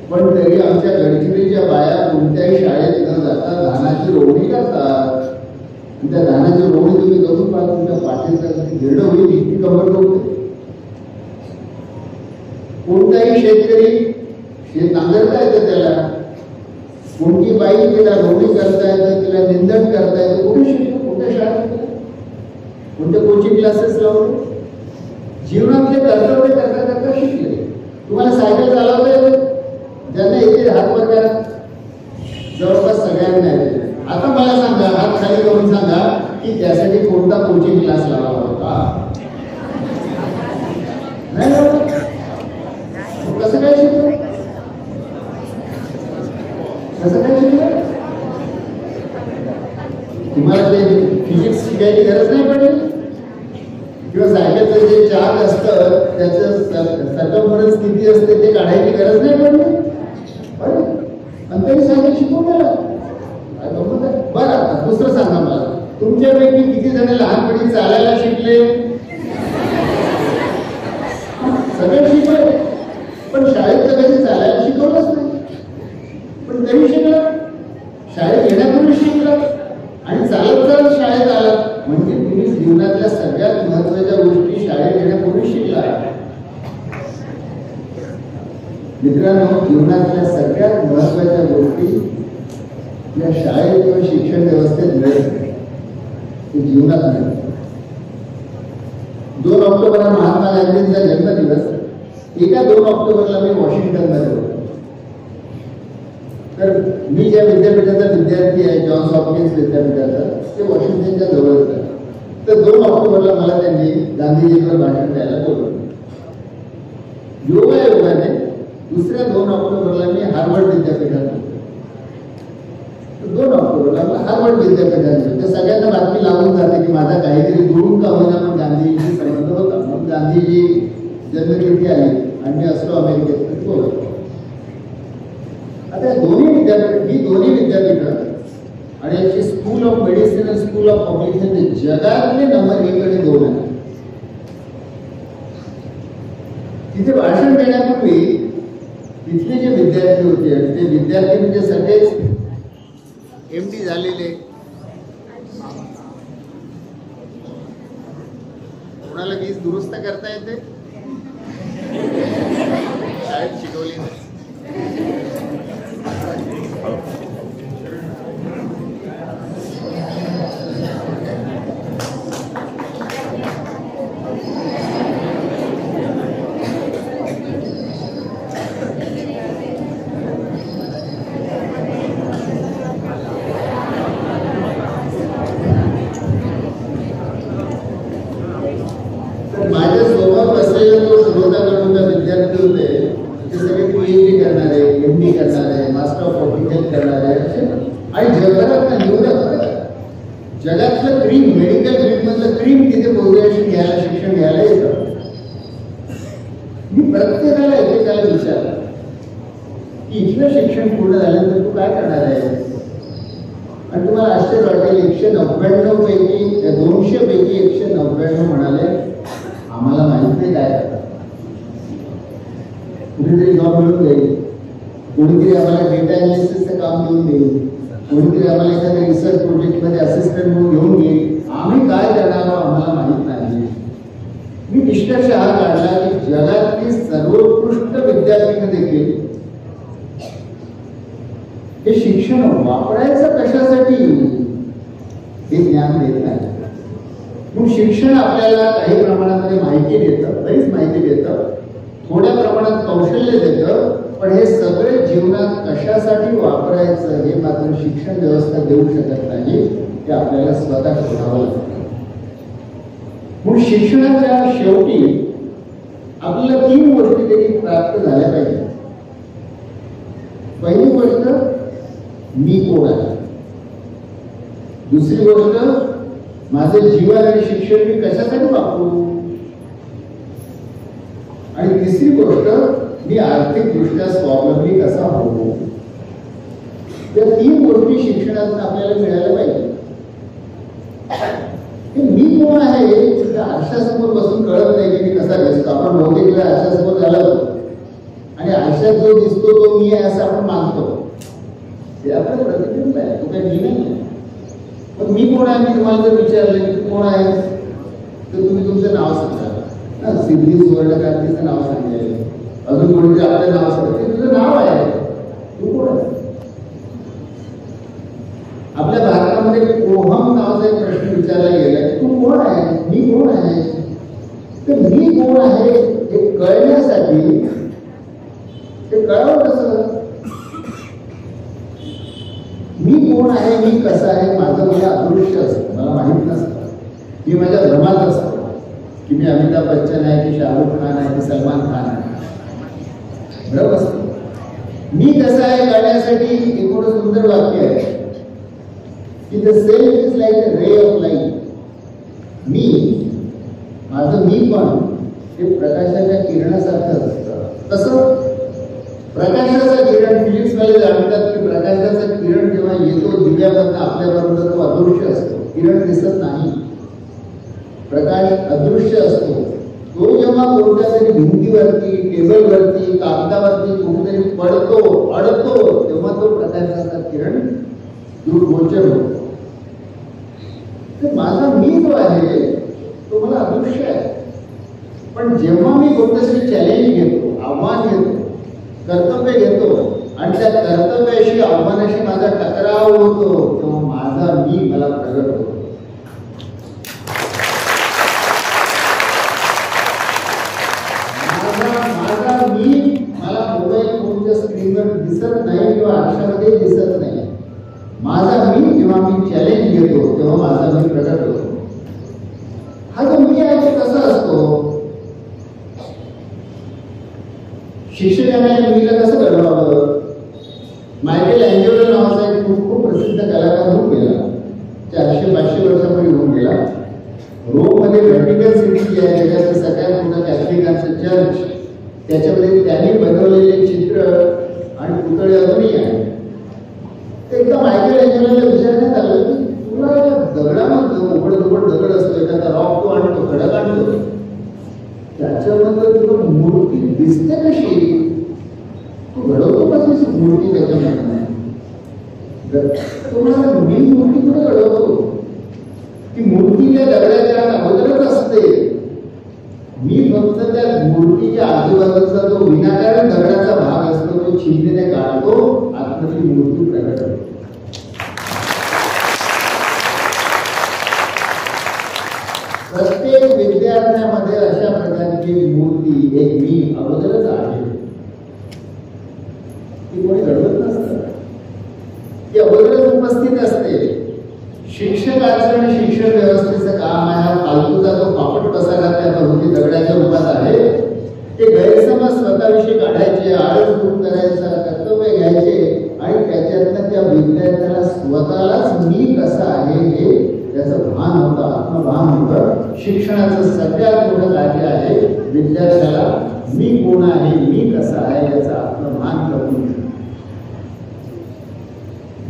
पण तरी आमच्या गडचिरोलीच्या बाया कोणत्याही शाळेत न जाता धानाची रोवणी करतात. त्या धानाची रोवणी तुम्ही करून पाहा, तुमच्या पाठीचं गिरड होईल इतकी कंबर होते. कोणताही शेतकरी शेत नांगरता येतं त्याला, कोणती बाई तिला रोवणी करता येतं, तिला निंदण करता येतं. कुठे शिकतो, कुठे शाळेत, कोणत्या कोचिंग क्लासेस लावले. जीवनातले कर्तव्य करता करता शिकले. तुम्हाला सायकल चालवता येते, ज्यांना येते हात वर करा, जवळपास सगळ्यांना येते. आता मला सांगा, हात खाली करून सांगा की त्यासाठी कोणता कोचिंग क्लास लावावा होता. नाही कसं काय शिकलं, कसं काय शिकलं. तुम्हाला ते फिजिक्स शिकायची गरज नाही पडेल, किंवा सायकलचं जे चार्ज असतं त्याचं सर्कम्फरन्स किती असते ते काढायची गरज नाही पडली. आणि तरी सायकल शिकवून गेला. बरं, आता दुसरं सांगा मला, तुमच्यापैकी किती जण लहानपणी चालायला शिकले. सगळे शिकले, पण शाळेत तर कधी चालायला शिकवलंच नाही. पण तरी शिकला, शाळेत येण्यापूर्वी शिकला आणि चालत चालत शाळेत आला. म्हणजे तुम्ही जीवनातल्या सगळ्यात महत्वाच्या गोष्टी शाळेत येण्यापूर्वी शिकला. मित्रांनो, जीवनातल्या सगळ्यात महत्वाच्या गोष्टी या शाळेत किंवा शिक्षण व्यवस्थेत मिळत नाही, ते जीवनात मिळत. 2 ऑक्टोबर हा महात्मा गांधींचा जन्मदिवस. एका 2 ऑक्टोबरला मी वॉशिंग्टनमध्ये होतो. तर मी ज्या विद्यापीठाचा विद्यार्थी आहे, जॉन्स हॉपकिन्स विद्यापीठाचा, ते वॉशिंग्टनच्या जवळच आहे. तर 2 ऑक्टोबरला मला त्यांनी गांधीजींवर भाषण द्यायला बोलवलं. योगायोगाने दुसऱ्या 2 ऑक्टोबरला मी हार्वर्ड विद्यापीठात होतो. 2 ऑक्टोबरला हार्वर्ड विद्यापीठात. तर सगळ्यांना बातमी लागून जाते की माझा काहीतरी दुरून का होईना पण गांधीजींशी संबंध होता. मग गांधीजी जन्मतिथी आली आणि मी असतो अमेरिकेत बोलतो. आता दोन्ही विद्यापीठ आणि याची स्कूल ऑफ मेडिसिन आणि स्कूल ऑफ पब्लिक हेल्थ जगातले नंबर 1 आणि 2 आहे. तिथे भाषण देण्यापूर्वी तिथले जे विद्यार्थी होते, ते विद्यार्थी म्हणजे सगळेच MD झालेले. कोणाला वीज दुरुस्त करता येते, शाळेत शिकवली नाही. माझ्यासोबत बसलेले जो श्रोताकडून विद्यार्थी होते, ते सगळे PhD करणारे, MD करणारे, मास्टर ऑफ पब्लिक हेल्थ करणारे आणि जगभरात जगातलं क्रीम, मेडिकल फील्डमधलं क्रीम तिथे पोझिशन घ्यायला, शिक्षण घ्यायला येतं. मी प्रत्येकाला एकेकाला विचारलं की इथलं शिक्षण पूर्ण झाल्यानंतर तू काय करणार आहे. आणि तुम्हाला आश्चर्य वाटेल, 199 पैकी 200 पैकी 199 म्हणाले आम्हाला माहित नाही काय करतात. कुठेतरी जॉब मिळून जाईल, कोणीतरी आम्हाला डेटा अनालिसिसचं काम देऊन देईल, कोणीतरी आम्हाला एखाद्या रिसर्च प्रोजेक्टमध्ये असिस्टंट म्हणून घेऊन घेईल. आम्ही काय करणार आम्हाला माहित नाही. मी निष्कर्ष हा काढला की जगातली सर्वोत्कृष्ट विद्यापीठ देखील हे शिक्षण वापरायचं कशासाठी, हे ज्ञान देत नाही. मग शिक्षण आपल्याला काही प्रमाणामध्ये माहिती देतं, बरीच माहिती देतं, थोड्या प्रमाणात कौशल्य देतं, पण हे सगळे जीवनात कशासाठी वापरायचं हे मात्र शिक्षण व्यवस्था देऊ शकत नाही. ते आपल्याला स्वतः शोधावं लागतं. म्हणून शिक्षणाच्या शेवटी आपल्याला 3 गोष्टी तरी प्राप्त झाल्या पाहिजे. पहिली गोष्ट, मी कोण आहे. दुसरी गोष्ट, माझं जीवन आणि शिक्षण मी कशासाठी वापरू. आणि तिसरी गोष्ट, मी आर्थिकदृष्ट्या स्वावलंबी कसा होऊ. या 3 गोष्टी शिक्षणातून आपल्याला मिळायला पाहिजे. मी कोण आहे आरशासमोर बसून कळत नाही की मी कसा दिसतो. आपण बहुतेक वेळा आरशासमोर झालं आणि आरशात जो दिसतो तो मी आहे असं आपण मानतो. ते आपलं प्रतिबिंब आहे, तो काही मी नाही. पण मी कोण आहे, मी तुम्हाला जर विचारलं की कोण आहे तर तुम्ही तुमचं नाव सांगा. सिद्धी सुवर्णकांतीचं नाव सांगितलं, अजून कोणीतरी आपलं नाव सांगितलं, तुझं नाव आहे, तू कोण आहे. आपल्या भारतामध्ये कोहम नावाचा एक प्रश्न विचारला गेला की तू कोण आहे, मी कोण आहे. तर मी कोण आहे हे कळण्यासाठी ते कळावं कसं. मी कोण आहे, मी कसं आहे, माझं मला अदृश्य असतं, मला माहीत नसतं. मी माझ्या भ्रमात असतो की मी अमिताभ बच्चन आहे की शाहरुख खान आहे की सलमान खान आहे. भ्रम असतो. मी कसं आहे कळण्यासाठी एक सुंदर वाक्य आहे की the self is like a ray of light. मी, माझं मी पण हे प्रकाशाच्या किरणासारखं असतं. तसं प्रकाशाचा किरण, फिजिक्स वाले जाणतात की प्रकाशाचा किरण जेव्हा येतो दिव्यामधनं आपल्याबरोबर तो अदृश्य असतो, किरण दिसत नाही, प्रकाश अदृश्य असतो. तो जेव्हा कोणत्या तरी भिंतीवरती, टेबलवरती, कागदावरती कुठेतरी पडतो, अडतो, तेव्हा तो प्रकाशाचा किरण दूरगोचर होतो. तर माझा मी जो आहे तो मला अदृश्य आहे. पण जेव्हा मी कोणतंतरी चॅलेंज घेतो, आव्हान घेतो, कर्तव्य घेतो आणि त्या कर्तव्याशी, आव्हानाशी माझा टकराव होतो, तेव्हा माझा मी मला प्रगट होतो. माझा मी मला मोबाईल फोनच्या स्क्रीनवर दिसत नाही किंवा आरशामध्ये दिसत नाही. माझा मी जेव्हा मी चॅलेंज घेतो तेव्हा माझा मी प्रगट होतो. हा जो मी आहे तो कसा असतो. शिक्षकाने मुलीला कसं घडवावं. मायकेल अँजेलो नावाचा एक खूप प्रसिद्ध कलाकार होऊन गेला, 400-500 वर्षापूर्वी होऊन गेला. रोममध्ये व्हॅटिकन सिटी जी आहे जगाचं सगळ्यात मोठं कॅथलिकांचं चर्च, त्याच्यामध्ये त्यांनी बनवलेले चित्र आणि पुतळे अजूनही आहे. एकदा मायकेल अँजेलोला विचारण्यात आलं की तुला दगडामध्ये उघड दगड असतो, एखादा रॉक तो आणतो, खडक आणतो, त्याच्याबद्दल तुला मूर्ती दिसते कशी, तू घडवतो कशी मूर्ती त्याच्यामध्ये. तुम्हाला मी मूर्ती कुठे घडवतो. ती मूर्तीच्या दगडाच्या अगोदरच असते. मी फक्त त्या मूर्तीच्या आजूबाजूचा जो विनाकारण दगडाचा भाग असतो तो छिन्नीने काढतो, आतमध्ये मूर्ती प्रगट होते. प्रत्येक विद्यार्थ्यामध्ये अशा प्रकारची मूर्ती एक मी अगोदरच आहे. ती कोणी घडवत नसतं, ती अगोदरच उपस्थित असते. शिक्षकाचं आणि शिक्षण व्यवस्थेचं काम आहे हा फालतूचा जो पापट पसारा त्या भोवती दगडाच्या रूपात आहे, ते गैरसमज स्वतःविषयी काढायचे, आळस दूर करायचा, कर्तव्य घ्यायचे आणि त्याच्यातनं त्या विद्यार्थ्याला स्वतःलाच मी कसा आहे हे त्याचं भान होतं, आत्मभान होतं. शिक्षणाचं सगळ्यात मोठं कार्य आहे विद्यार्थ्याला मी कोण आहे, मी कसा आहे याचं आत्मभान करून.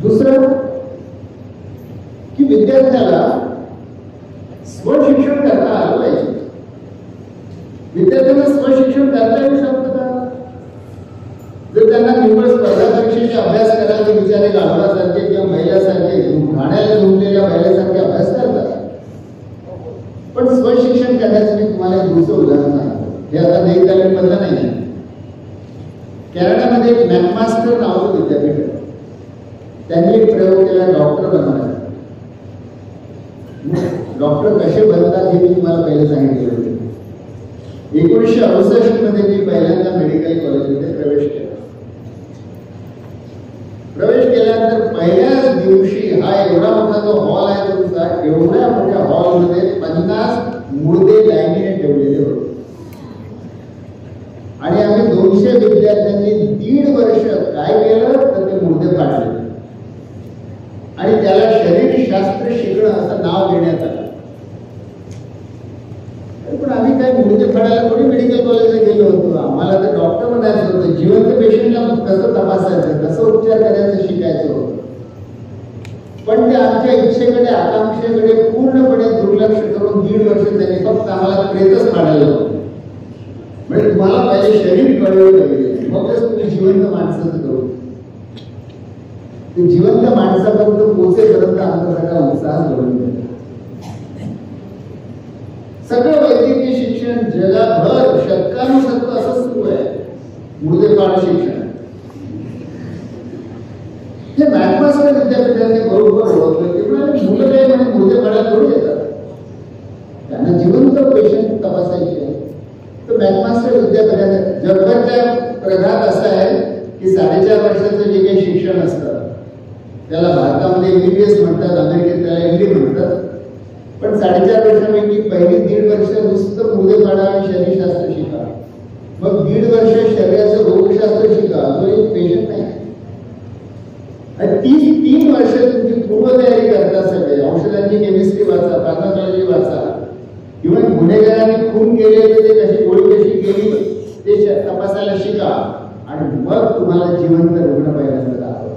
दुसरं की विद्यार्थ्याला स्वशिक्षण करता आलं पाहिजे. विद्यार्थ्यांना स्वशिक्षण करता येऊ शकतं का. जर त्यांना निव्वळ स्पर्धा परीक्षेचा अभ्यास करायला विचारे गाढवासारखे किंवा महिलासारखे घाण्याला झुंबलेल्या महिलासारखे अभ्यास करतात, पण स्वशिक्षण करण्याचं मी तुम्हाला एक दुसरं उदाहरण सांगतो. हे आता नई तालीममधलं नाही. कॅनडामध्ये एक मॅकमास्टर नावाचं विद्यापीठ आहे. त्यांनी एक प्रयोग केला डॉक्टर बनवण्याचा. डॉक्टर कसे बनतात हे मी तुम्हाला पहिले सांगितले होते. 1968 मध्ये मी पहिल्यांदा मेडिकल कॉलेजमध्ये प्रवेश केला. प्रवेश केल्यानंतर पहिल्याच दिवशी हा एवढा मोठा जो हॉल आहे तुमचा, एवढ्या मोठ्या हॉलमध्ये 50 मुर्दे लाईनीने ठेवलेले होते आणि आम्ही 200 विद्यार्थ्यांनी 1.5 वर्ष काय केलं तर ते मुर्दे पाडले आणि त्याला शरीरशास्त्र शिकणं असं नाव देण्यात आलं. पण आम्ही काय मुर्दे फाडायला थोडी मेडिकल कॉलेजला गेलो होतो. आम्हाला तर डॉक्टर बनायचं होतं. जिवंत पेशंटला कसं तपासायचं, कसं उपचार करायचं शिकायचं होतं. पण ते आमच्या इच्छेकडे, आकांक्षेकडे पूर्णपणे दुर्लक्ष करून 1.5 वर्ष त्यांनी फक्त आम्हाला प्रेतच फाडायला होतं. म्हणजे तुम्हाला पहिले शरीर कळवलं पाहिजे, मगच तुम्ही जिवंत माणसाचं करू. ते जिवंत माणसापर्यंत पोहोचेपर्यंत आमचा सगळा उत्साह घडून गेला. सगळं वैद्यकीय शिक्षण जगभर शतकानुशतक असं सुरू आहे. मुर्देपाड शिक्षण हे मॅकमास्टर विद्यापीठाने बरोबर ओळखलं की मुलं काय म्हणजे मुर्देपाडात थोडी येतात, त्यांना जिवंत पेशंट तपासायचे आहे. तर मॅकमास्टर विद्यापीठाने जगभरच्या प्रघात असा आहे की 4.5 वर्षाचं जे काही शिक्षण असतं त्याला भारतामध्ये MBBS म्हणतात, अमेरिकेत त्याला MD म्हणतात. पण 4.5 वर्षापैकी पहिली 1.5 वर्ष नुसतं मुर्देपाडा आणि शरीरशास्त्र शिका, मग 1.5 वर्ष शरीराचं रोगशास्त्र शिका, जो एक पेशंट नाही. आणि 3 वर्ष तुमची पूर्वतयारी करता. सगळे औषधांची केमिस्ट्री वाचा, फार्माकॉलॉजी वाचा, किंवा गुन्हेगारांनी खून केले तर ते कशी गोळी कशी केली ते तपासायला शिका आणि मग तुम्हाला जिवंत रुग्ण पहिल्यांदा दाखवा.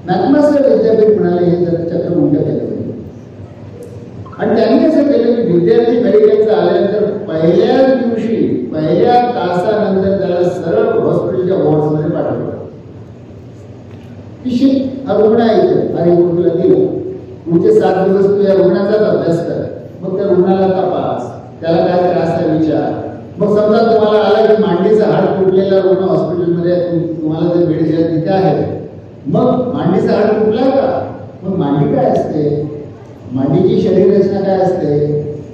मॅकमास्टर विद्यापीठ म्हणाले हे जर चक्र उलट केलं पाहिजे. आणि त्यांनी असं केलं की विद्यार्थी मेडिकलचा आल्यानंतर पहिल्याच दिवशी पहिल्या तासानंतर त्याला सरळ हॉस्पिटलच्या वॉर्ड्समध्ये पाठवलं. की हा रुग्ण आहे आणि तुला दिलं, पुढचे 7 दिवस तू या रुग्णाचाच अभ्यास कर, मग त्या रुग्णाला तपास, त्याला काय त्रास आहे विचार. मग समजा तुम्हाला आला की मांडीचा हाड तुटलेला रुग्ण हॉस्पिटलमध्ये तुम्हाला जे बेड दिला तिथे आहे, मग मांडीचा हाड तुटला का, मग मांडी काय असते, मांडीची शरीर रचना काय असते,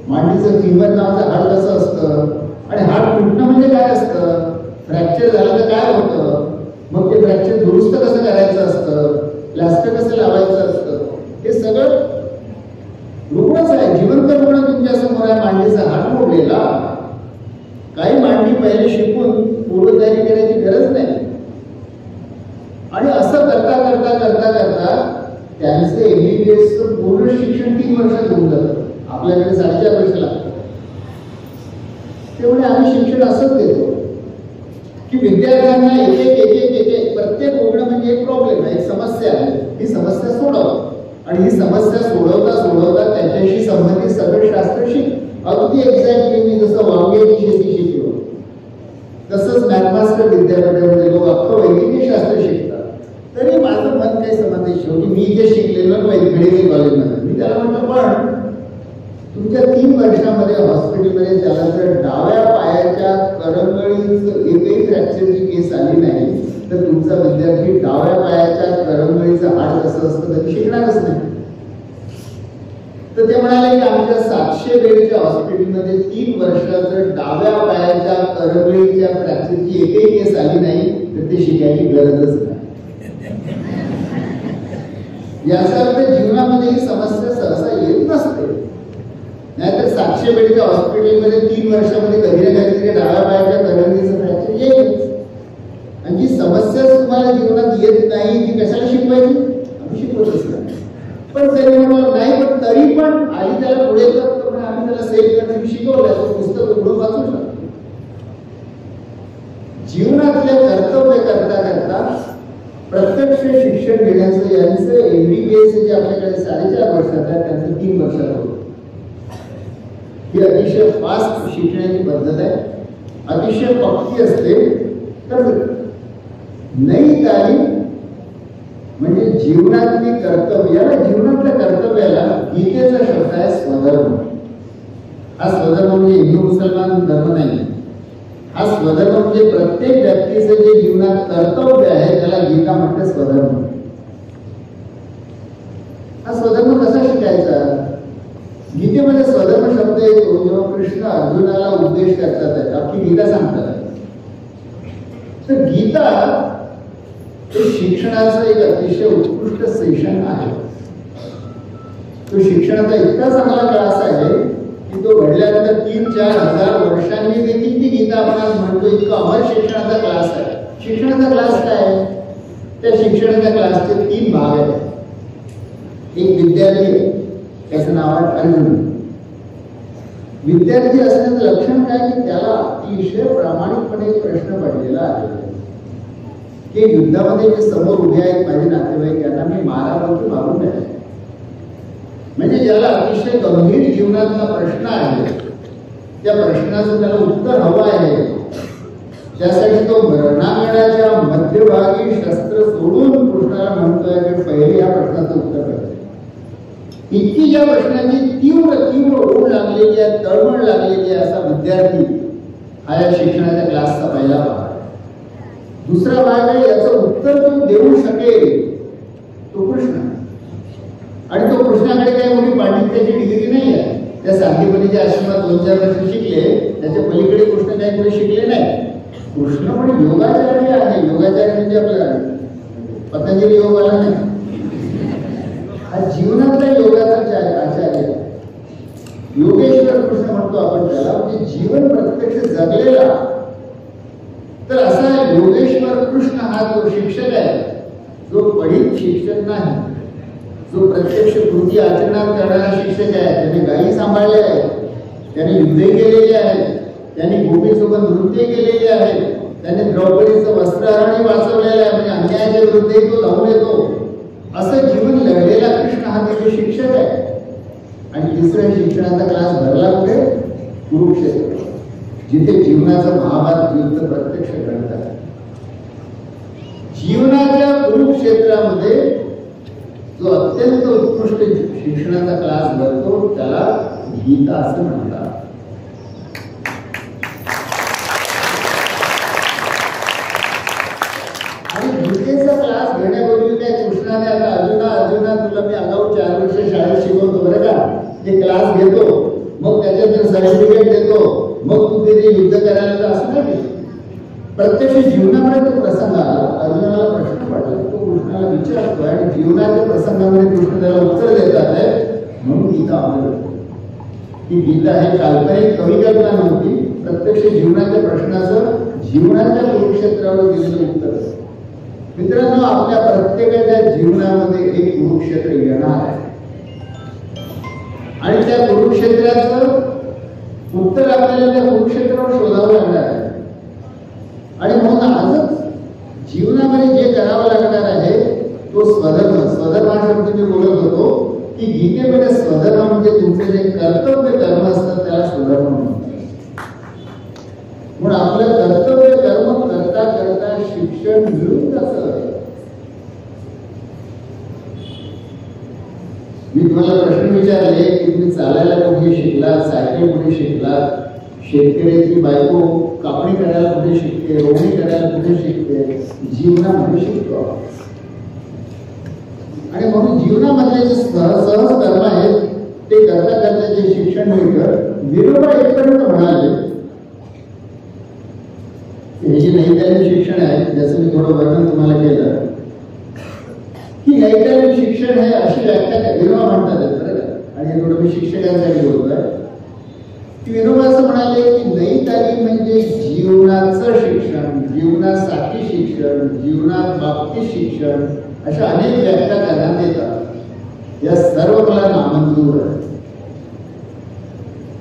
मांडीचं फिमर नावाचं हाड कसं असतं, आणि हाड तुटणं म्हणजे काय असतं, फ्रॅक्चर झालं तर काय होतं, मग ते फ्रॅक्चर दुरुस्त कसं करायचं असतं, प्लास्टर कसं लावायचं असतं, हे सगळं रुग्णच आहे. जिवंत रुग्ण तुमच्या समोर आहे. मांडीचा हाड मोडलेला, काही मांडी पहिले शिकून पूर्वतयारी करायची गरज नाही. आणि असं करता करता करता करता त्यांचं MBBS पूर्ण शिक्षण 3 वर्षात होऊन जातं. आपल्याकडे 4.5 वर्ष लागतात. त्यामुळे आम्ही शिक्षण असंच देतो की विद्यार्थ्यांना एक प्रत्येक रुग्ण म्हणजे एक प्रॉब्लेम आहे, एक समस्या आहे, ही समस्या सोडवा आणि ही समस्या सोडवता सोडवता त्याच्याशी संबंधित सगळं शास्त्र शिक. अगदी एक्झॅक्टली मी जसं वांग्याची शेती शिकलो तसंच मॅकमास्टर विद्यापीठामध्ये लोक अख्खं वैद्यकीय शास्त्र शिकतात. तरी माझं मन काही समजते, शेवटी मी जे शिकलेलं मेडिकल कॉलेजमध्ये, मी त्याला म्हटलं पण तुमच्या 3 वर्षामध्ये हॉस्पिटलमध्ये त्यानंतर डाव्या पायाच्या करंगळीचं एकही फ्रॅक्चरची केस आली नाही तर तुमचा विद्यार्थी डाव्या पायाच्या करंगळीचं हाड कसं असतं तर शिकणारच नाही. तर ते म्हणाले की आमच्या 700 बेडच्या हॉस्पिटलमध्ये 3 वर्षात जर डाव्या पायाच्या करंगळीच्या फ्रॅक्चरची एकही केस आली नाही तर ते शिकायची गरजच नाही. याचा अर्थ जीवनामध्ये ही समस्या सहसा येत नसते. नाहीतर 700 बेडच्या हॉस्पिटलमध्ये 3 वर्षामध्ये कधी ना कधी डाव्या पायाच्या करंगळीचं फ्रॅक्चर येईल. आणि जी समस्या तुम्हाला जीवनात येत नाही ती कशाला शिकवायची, आम्ही शिकवतच नाही. पण तरी म्हणून नाही, पण तरी पण आधी त्याला पुढे करतो, पण आम्ही त्याला सेल करण्यासाठी शिकवलं, तो पुस्तक उघडून वाचू शकतो. जीवनातले कर्तव्य करता करता प्रत्यक्ष शिक्षण घेण्याचं यांचं MBBS जे आपल्याकडे 4.5 वर्षात आहे त्यांचं 3 वर्षात होतं. ही अतिशय फास्ट शिकण्याची पद्धत आहे, अतिशय पक्की असते. तर नई तालीम म्हणजे जीवनातली कर्तव्य, जीवनातल्या कर्तव्याला गीतेचा शब्द आहे स्वधर्म. हा स्वधर्म म्हणजे हिंदू मुसलमान धर्म नाही, हा स्वधर्म म्हणजे प्रत्येक व्यक्तीचं जे जीवनात कर्तव्य आहे त्याला गीता म्हणते स्वधर्म. हा स्वधर्म कसा शिकायचा? गीतेमध्ये स्वधर्म शब्द येतो जेव्हा कृष्ण अर्जुनाला उपदेश करतात, आपली गीता सांगतात. तर गीता हे शिक्षणाचं एक अतिशय उत्कृष्ट सेशन आहे. तो शिक्षणाचा इतका चांगला क्लास आहे की तो घडल्यानंतर 3-4 हजार वर्षांनी देखील ती गीता आपण म्हणतो इतका अमर शिक्षणाचा क्लास आहे. शिक्षणाचा क्लास काय आहे? त्या शिक्षणाच्या क्लासचे 3 भाग आहेत. एक विद्यार्थी आहे, त्याचं नाव आहे अर्जुन. विद्यार्थी असण्याचं लक्षण काय की त्याला अतिशय प्रामाणिकपणे एक प्रश्न पडलेला आहे की युद्धामध्ये जे समोर उभे आहेत माझे नातेवाईक यांना मी मारावं की मारू नये. म्हणजे ज्याला अतिशय गंभीर जीवनातला प्रश्न आहे, त्या प्रश्नाचं त्याला उत्तर हवं आहे. त्यासाठी तो रणांगणाच्या मध्यभागी शस्त्र सोडून कृष्णाला म्हणतोय की पहिले या प्रश्नाचं उत्तर करते. इतकी या प्रश्नाची तीव्र ओढ लागलेली आहे, तळमळ लागलेली आहे असा विद्यार्थी हा या शिक्षणाच्या क्लासचा पहिला भाग. दुसरा भाग आहे याचं उत्तर जो देऊ शकेल तो कृष्ण. आणि तो कृष्णाकडे काही मोठी पांडित्याची डिग्री नाही आहे. त्या सांदीपनीच्या आश्रमात 2-4 वर्ष शिकले, त्याच्या पलीकडे कृष्ण काही पुढे शिकले नाही. कृष्ण पण योगाचार्य आहे. योगाचार्य म्हणजे आपला पतंजली योगवाला नाही, हा जीवनातला योगाचा आचार्य. योगेश्वर कृष्ण म्हणतो आपण त्याला, म्हणजे जीवन प्रत्यक्ष जगलेला. तर असा योगेश्वर कृष्ण हा तो शिक्षक आहे जो पढित शिक्षक नाही, जो प्रत्यक्ष कृती आचरणात करणारा शिक्षक आहे. त्याने गायी सांभाळल्या आहेत, त्याने युद्धे केलेले आहेत, त्याने गोपीसोबत नृत्य केलेले आहे, त्याने द्रौपदीचं वस्त्रहरणही वाचवलेलं आहे. म्हणजे अन्यायाच्या विरुद्धही तो धावून येतो. असं जीवन लढलेला कृष्ण हा त्याचे शिक्षक आहे. आणि तिसऱ्या शिक्षणाचा क्लास भरला कुठे? कुरुक्षेत्र, जिथे जीवनाचं महाभारत युद्ध प्रत्यक्ष घडतात. जीवनाच्या कुरुक्षेत्रामध्ये जो अत्यंत उत्कृष्ट शिक्षणाचा क्लास भरतो त्याला गीता असं म्हणतात. आणि गीतेचा क्लास घेण्यापूर्वी काय कृष्णाने आता अर्जुना तुला मी अगाऊ 4 वर्ष शाळेत शिकवतो बरं का, ते क्लास घेतो, मग त्याच्यात सर्टिफिकेट देतो, मग तू ते युद्ध करायला असं नाही. प्रत्यक्ष जीवनामध्ये तो प्रसंग आला, अर्जुनाला प्रश्न पडला, तो कृष्णाला विचारतोय आणि जीवनाच्या प्रसंगामध्ये कृष्ण त्याला उत्तर देतात आहे. म्हणून गीता अमर. ही गीता हे काल्पनिक कविकल्पना नव्हती, प्रत्यक्ष जीवनाच्या प्रश्नाचं जीवनाच्या कुरुक्षेत्रावर दिलेलं उत्तर. मित्रांनो, आपल्या प्रत्येकाच्या जीवनामध्ये एक कुरुक्षेत्र येणार आहे आणि त्या कुरुक्षेत्राचं उत्तर आपल्याला त्या कुरुक्षेत्रावर शोधावं लागणार आहे. आणि म्हणून आजच जीवनामध्ये जे करावं लागणार आहे तो स्वधर्म. स्वधर्म हा शब्द मी बोलत होतो की गीतेमध्ये स्वधर्म म्हणजे तुमचं जे कर्तव्य कर्म असतं त्याला स्वधर्म म्हणतात. म्हणून आपलं कर्तव्य कर्म करता करता शिक्षण मिळून जातं. मी तुम्हाला प्रश्न विचारले की तुम्ही चालायला कुठे शिकलात, सायकल कुठे शिकलात, शेतकऱ्याची बायको कापणी करायला कुठे शिकते, रोवणी करायला कुठे शिकते, जीवनामध्ये शिकतो. आणि म्हणून जीवनामधले जे सहज कर्म आहेत ते करता करता जे शिक्षण मिळतं. विनोबा इथपर्यंत म्हणाले हे जे नैतिक शिक्षण आहे ज्याचं मी थोडं वर्णन तुम्हाला केलं की नैतिक शिक्षण हे अशी व्याख्या विनोबा म्हणतात बरं का. आणि हे थोडं मी शिक्षकांसाठी बोलतोय की विनोबा असं म्हणाले की नैतिक म्हणजे जीवनाचं शिक्षण, जीवनासाठी शिक्षण, जीवनात बाबतीत शिक्षण, अशा अनेक व्याख्या करण्यात येतात. या सर्व मला नामंजूर आहे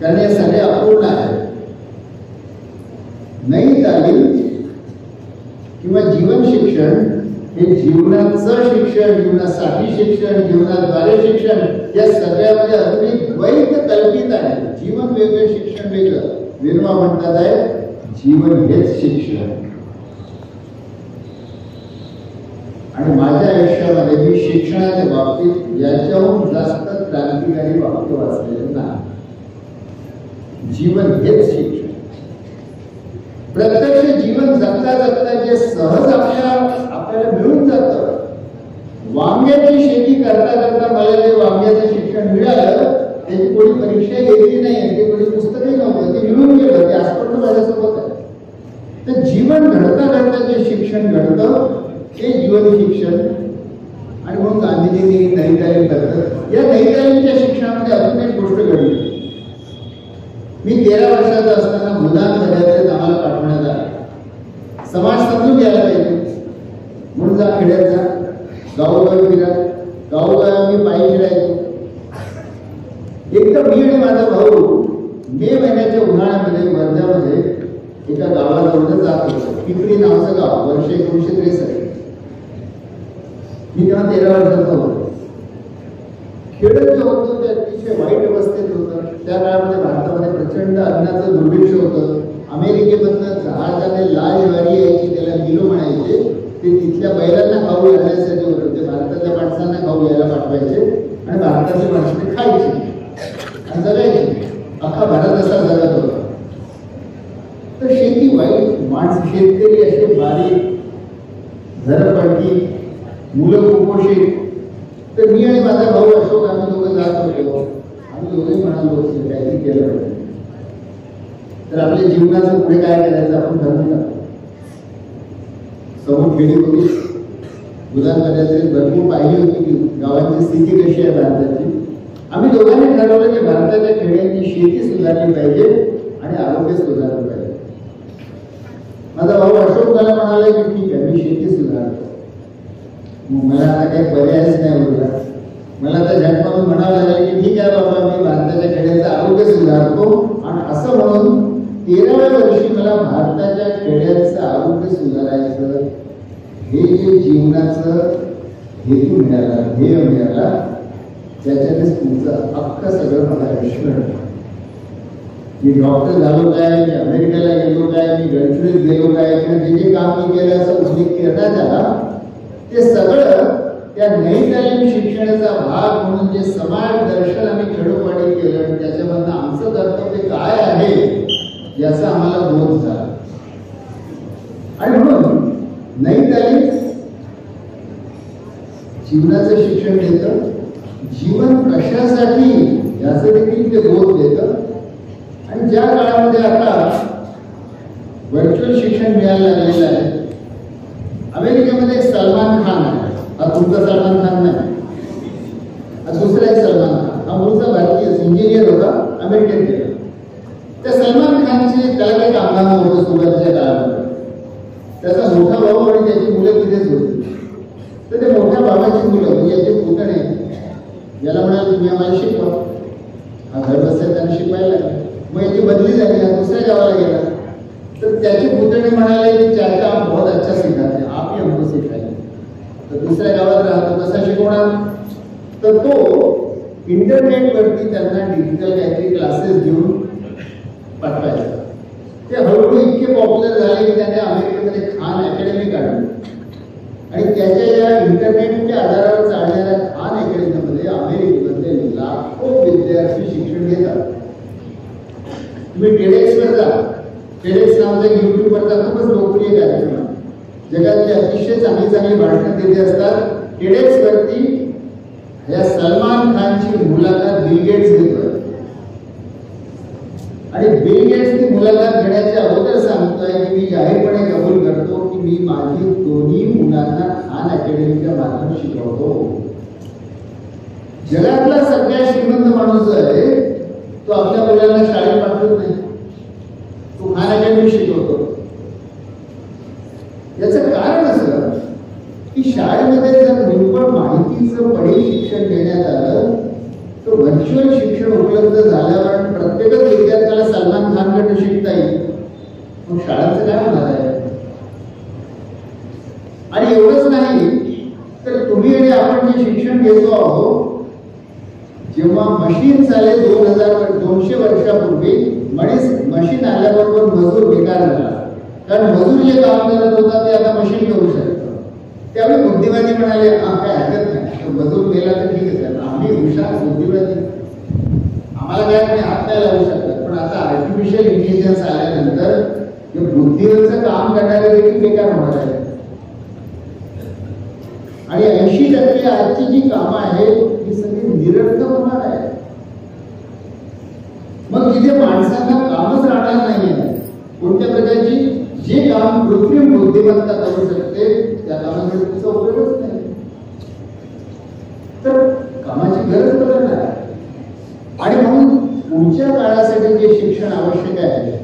कारण हे सगळे अपूर्ण आहे. नैतिक किंवा जीवन शिक्षण हे जीवनाचं शिक्षण, जीवनासाठी शिक्षण, जीवनाद्वारे शिक्षण या सगळ्यामध्ये अगदी द्वैत कल्पित आहे. जीवन वेगळं, शिक्षण वेगळं. विनोबा म्हणतात आहे जीवन हेच शिक्षण. आणि माझ्या आयुष्यामध्ये मी शिक्षणाच्या बाबतीत याच्याहून जास्त क्रांतिकारी वाक्य वाचलेलं नाही. जीवन हेच शिक्षण. प्रत्यक्ष जीवन जगता जगता जे सहज आपल्याला मिळून जातं. वांग्याची शेती करता करता मला जे वाङ्मयाचं शिक्षण मिळालं त्याची कोणी परीक्षा घेतली नाही, ते कोणी पुस्तकही नव्हतं, ते मिळून गेलं, ते आजपर्यंत माझ्यासोबत आहे. तर जीवन घडता घडता जे शिक्षण घडतं ते जीवन शिक्षण. आणि म्हणून गांधीजींनी नई तालीम करतात. या नई तालीमच्या शिक्षणामध्ये अजून एक गोष्ट घडली. मी 13 वर्षाचा असताना मुलांना आम्हाला पाठवण्यात आलं. समाज समजून घ्यायला पाहिजे म्हणून जा, खेड्यात जा, गावोगावी फिरा. गावोगावी मी पायी फिरायचो. एकदा मी आणि माझा भाऊ मे महिन्याच्या उन्हाळ्यामध्ये वर्ध्यामध्ये एका गावाजवळ जात होतो. पिंपरी नावाचं गाव, वर्ष 1963. मी तेव्हा 13 वर्षाचा होतो. खेडत जे होतं ते अतिशय वाईट अवस्थेत होतं. त्या काळामध्ये भारतामध्ये प्रचंड अन्नाचं दुर्भिक्ष होतं. अमेरिकेमधनं जहाजाने लाल ज्वारी यायची, त्याला किलो म्हणायचे. ते तिथल्या बैलांना खाऊ घालण्यासाठी होतं. ते भारताच्या माणसांना खाऊ घ्यायला पाठवायचे आणि भारताची माणसं खायची आणि जगायची. अख्खा भारत असा जगत होता. तर शेती वाईट, माणसं शेतकरी असे बारीक, झरपडकी, मुलं कुपोषित. तर मी आणि माझा भाऊ अशोक आम्ही दोघं जात होतो. आम्ही दोघेही म्हणालो काहीतरी केलं पाहिजे. तर आपल्या जीवनाचं पुढे काय करायचं आपण ठरवून टाकतो. समोर खेडी होती, मुलांमध्ये भरपूर पाहिली होती की गावांची स्थिती कशी आहे भारताची. आम्ही दोघांनी ठरवलं की भारताच्या खेड्यांची शेती सुधारली पाहिजे आणि आरोग्य सुधारलं पाहिजे. माझा भाऊ अशोक मला म्हणाला की ठीक आहे, मी शेती सुधारतो. मला आता काही पर्यायच नाही होता. मला आता झटपटून म्हणावं लागेल की ठीक आहे बाबा, मी भारताच्या खेड्याचं आरोग्य सुधारतो. आणि असं म्हणून 13व्या वर्षी मला भारताच्या खेड्याचं आरोग्य सुधारायचं हे जे जीवनाचं हेतू मिळाला, ध्येय मिळाला, त्याच्यानेच तुमचं अख्खं सगळं मला आयुष्य घडलं. मी डॉक्टर झालो काय, मी अमेरिकेला गेलो काय, मी गडचिरोलीत गेलो काय, किंवा जे जे काम मी केलं असं उल्लेख करण्यात आला, ते सगळं त्या नई तालीम शिक्षणाचा भाग म्हणून जे समाज दर्शन आम्ही खेडोपाडी केलं आणि त्याच्यामधनं आमचं कर्तव्य काय आहे याचा आम्हाला बोध झाला. आणि म्हणून नई तालीम जीवनाचं शिक्षण देतं. जीवन कशासाठी याचं देखील ते बोध देतं. आणि ज्या काळामध्ये आता व्हर्च्युअल शिक्षण मिळायला लागलेलं आहे, अमेरिकेमध्ये एक सलमान खान आहे. हा तुमचा सलमान खान नाही, हा दुसरा एक सलमान खान. हा मूळचा भारतीय इंजिनियर होता, अमेरिकेत गेला. त्या सलमान खानचे त्याला काही कामगार होतं सुरुवातीच्या काळामध्ये. त्याचा मोठा भाऊ आणि त्याची मुलं तिथेच होती. तर त्या मोठ्या भावाची मुलं म्हणजे याचे पुतणे याला म्हणाले तुम्ही आम्हाला शिकवा. हा घर बसल्या त्याने शिकवायला लागला. मग याची बदली झाली, हा दुसऱ्या गावाला गेला. तर त्याचे पुतणे म्हणाले की चाचा आप बहुत अच्छा सिखाते, आप ही हमको सिखाइए. तर दुसऱ्या गावात राहतो, कसा शिकवणार. तर तो इंटरनेटवरती त्यांना डिजिटल काहीतरी क्लासेस घेऊन पाठवायचा. ते हळूहळू इतके पॉप्युलर झाले की त्याने अमेरिकेमध्ये खान अकॅडमी काढली. आणि त्याच्या या इंटरनेटच्या आधारावर चालणाऱ्या खान अकॅडमीमध्ये अमेरिकेमध्ये लाखो विद्यार्थी शिक्षण घेतात. तुम्ही टेडेक्सवर जा. टेडेक्स नावाचा युट्यूबवरचा खूपच लोकप्रिय कार्यक्रम आहे. जगातली अतिशय चांगली चांगली भाषणं तिथे असतात. टेडेक्सवरती या सलमान खानची मुलाखत बिल गेट्स घेतोय. आणि बिल गेट्सची मुलाखत घेण्याच्या अगोदर सांगतोय की मी जाहीरपणे कबूल करतो की मी माझी दोन्ही मुलांना खान अकॅडमीच्या माध्यमातून शिकवतो. जगातला सगळ्यात श्रीमंत माणूस जो आहे तो आपल्या मुलांना शाळेत पाठवत नाही, तो खान अकॅडमी शिकवतो. याचं कारण असं की शाळेमध्ये जर निव्वळ माहितीचं पडील शिक्षण देण्यात आलं तर व्हर्च्युअल शिक्षण उपलब्ध झाल्यावर प्रत्येकच विद्यार्थ्याला सलमान खानकडे शिकता येईल. मग शाळांचं काय होणार आहे. आणि एवढंच नाही तर तुम्ही आणि आपण जे शिक्षण घेतो आहोत, जेव्हा मशीन चाले 200 वर्षापूर्वी मशीन आल्याबरोबर मजूर बेकार झाला. कारण मजूर जे काम करत होता ते आता मशीन करू शकतं. त्यावेळी बुद्धिवादी म्हणाले काय हरकत नाही, मजूर गेला तर ठीक आहे, आम्ही हुशार बुद्धिवादी, आम्हाला काय नाही हात नाही लावू शकत. पण आता आर्टिफिशियल इंटेलिजन्स आल्यानंतर बुद्धीवरचं काम करणारे देखील बेकार होणार आहे. आणि 80% आजची जी कामं आहेत ती सगळी निरर्थक होणार आहे. मग जिथे माणसांना कामच राहणार नाहीये, कोणत्या प्रकारची जे काम कृत्रिम बुद्धिमत्ता करू शकते त्या कामामध्ये तिचा उपयोगच नाही. तर कामाची गरज बदलणार आहे. आणि म्हणून पुढच्या काळासाठी जे शिक्षण आवश्यक आहे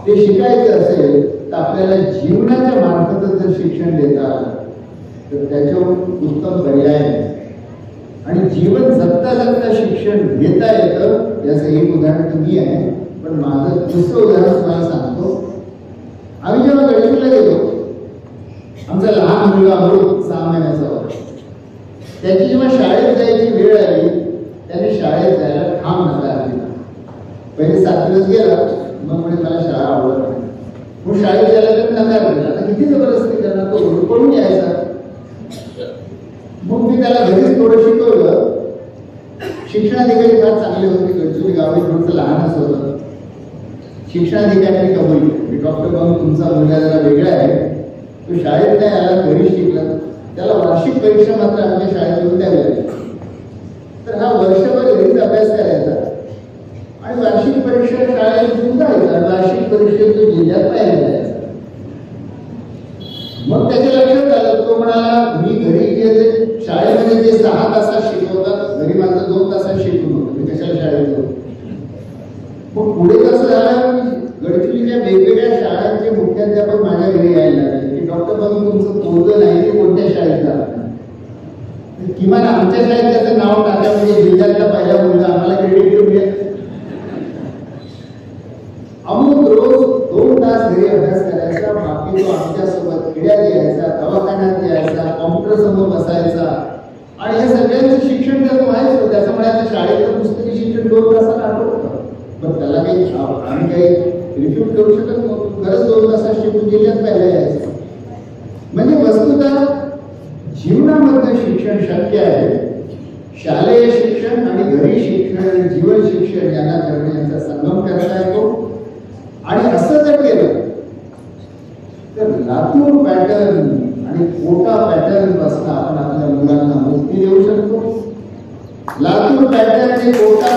ते शिकायचं असेल तर आपल्याला जीवनाच्या मार्फतच जर शिक्षण देता आलं तर त्याच्यावर उत्तम पर्याय आहे. आणि जीवन जगता जगता शिक्षण घेता येतं याचं एक उदाहरण मी आहे. पण माझं दुसरं उदाहरण तुम्हाला सांगतो. आम्ही जेव्हा गडचिरोलीला गेलो, आमचा लहान मुलगा अमृत 6 महिन्याचा होता. त्याची जेव्हा शाळेत जायची वेळ आली त्याने शाळेत जायला ठाम नकार दिला. पहिले 7 दिवस गेला, मग म्हणे मला शाळा आवडत नाही. मग शाळेत जायला तर नकार दिला. आता किती जबरदस्ती करणार, तो पळून यायचा. मग मी त्याला घरीच थोडं शिकवलं. शिक्षणाधिकारी फार चांगले होते. गडचिरोली गाव थोडंसं लहानच होतं. शिक्षणाधिकाऱ्यांनी कबूल केलं, डॉक्टर भाऊ तुमचा मुलगा जरा वेगळा आहे, तो शाळेत नाही आला, घरी शिकला, त्याला वार्षिक परीक्षा मात्र आमच्या शाळेत येऊन द्यावी लागली. तर हा वर्षभर घरीच अभ्यास करायचा आणि वार्षिक परीक्षा शाळेत घेऊन जायचा. वार्षिक परीक्षेत तो जिल्ह्यात पाहिला जायचा. मग त्याच्या लक्षात आलं, तो म्हणाला मी घरी गेले शाळेमध्ये जे 6 तासात शिकवतात घरी माझं 2 तासात शिकून होतं, मी कशाला शाळेत जाऊ. मग पुढे कसं झालं, गडचिरोलीच्या वेगवेगळ्या शाळांचे मुख्याध्यापक माझ्या घरी यायला लागले की डॉक्टर बाबू तुमचं पोरगं नाही ते कोणत्या शाळेत जात नाही, किमान आमच्या शाळेत त्याचं नाव टाका म्हणजे जिल्ह्यातला पहिला मुलगा आम्हाला क्रेडिट देऊन घ्या. अमुक रोज 2 तास घरी अभ्यास करायचा, बाकी तो आमच्यासोबत खेड्यात यायचा, दवाखान्यात यायचा, कॉम्प्युटर समोर बसायचा आणि हे सगळ्यांचं शिक्षण त्याचं व्हायचं. त्याचं म्हणायचं शाळेतलं पुस्तकी शिक्षण 2 तासात आठवतं. पण त्याला काही आम्ही काही रिफ्यूट करू शकत नव्हतो. खरंच 2 तासात शिकून जिल्ह्यात पहिला यायचं. म्हणजे वस्तुतः जीवनामधलं शिक्षण शक्य आहे. शालेय शिक्षण आणि घरी शिक्षण आणि जीवन शिक्षण यांना करण्याचा संगम करता येतो. आणि असं जर केलं तर लातूर पॅटर्न आणि कोटा पॅटर्न पासून आपण आपल्या मुलांना मुक्ती देऊ शकतो. लातूर पॅटर्न आणि कोटा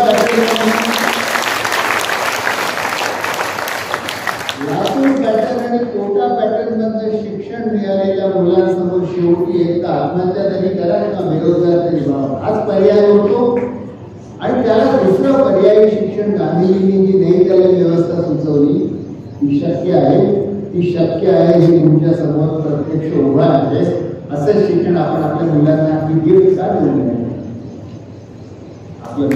पॅटर्न मधलं शिक्षण मिळालेल्या मुलांसमोर शेवटी एकदा आत्महत्या तरी करा किंवा बेरोजगार तरी व्हा हाच पर्याय होतो. आणि त्याला दुसरं पर्यायी शिक्षण गांधीजींनी जी देहकालीन व्यवस्था सुचवली ती शक्य आहे. ती शक्य आहे हे तुमच्या समोर प्रत्यक्ष उभा आहे. असं शिक्षण आपण आपल्या मुलांना गिफ्ट का देऊ नये. आपलं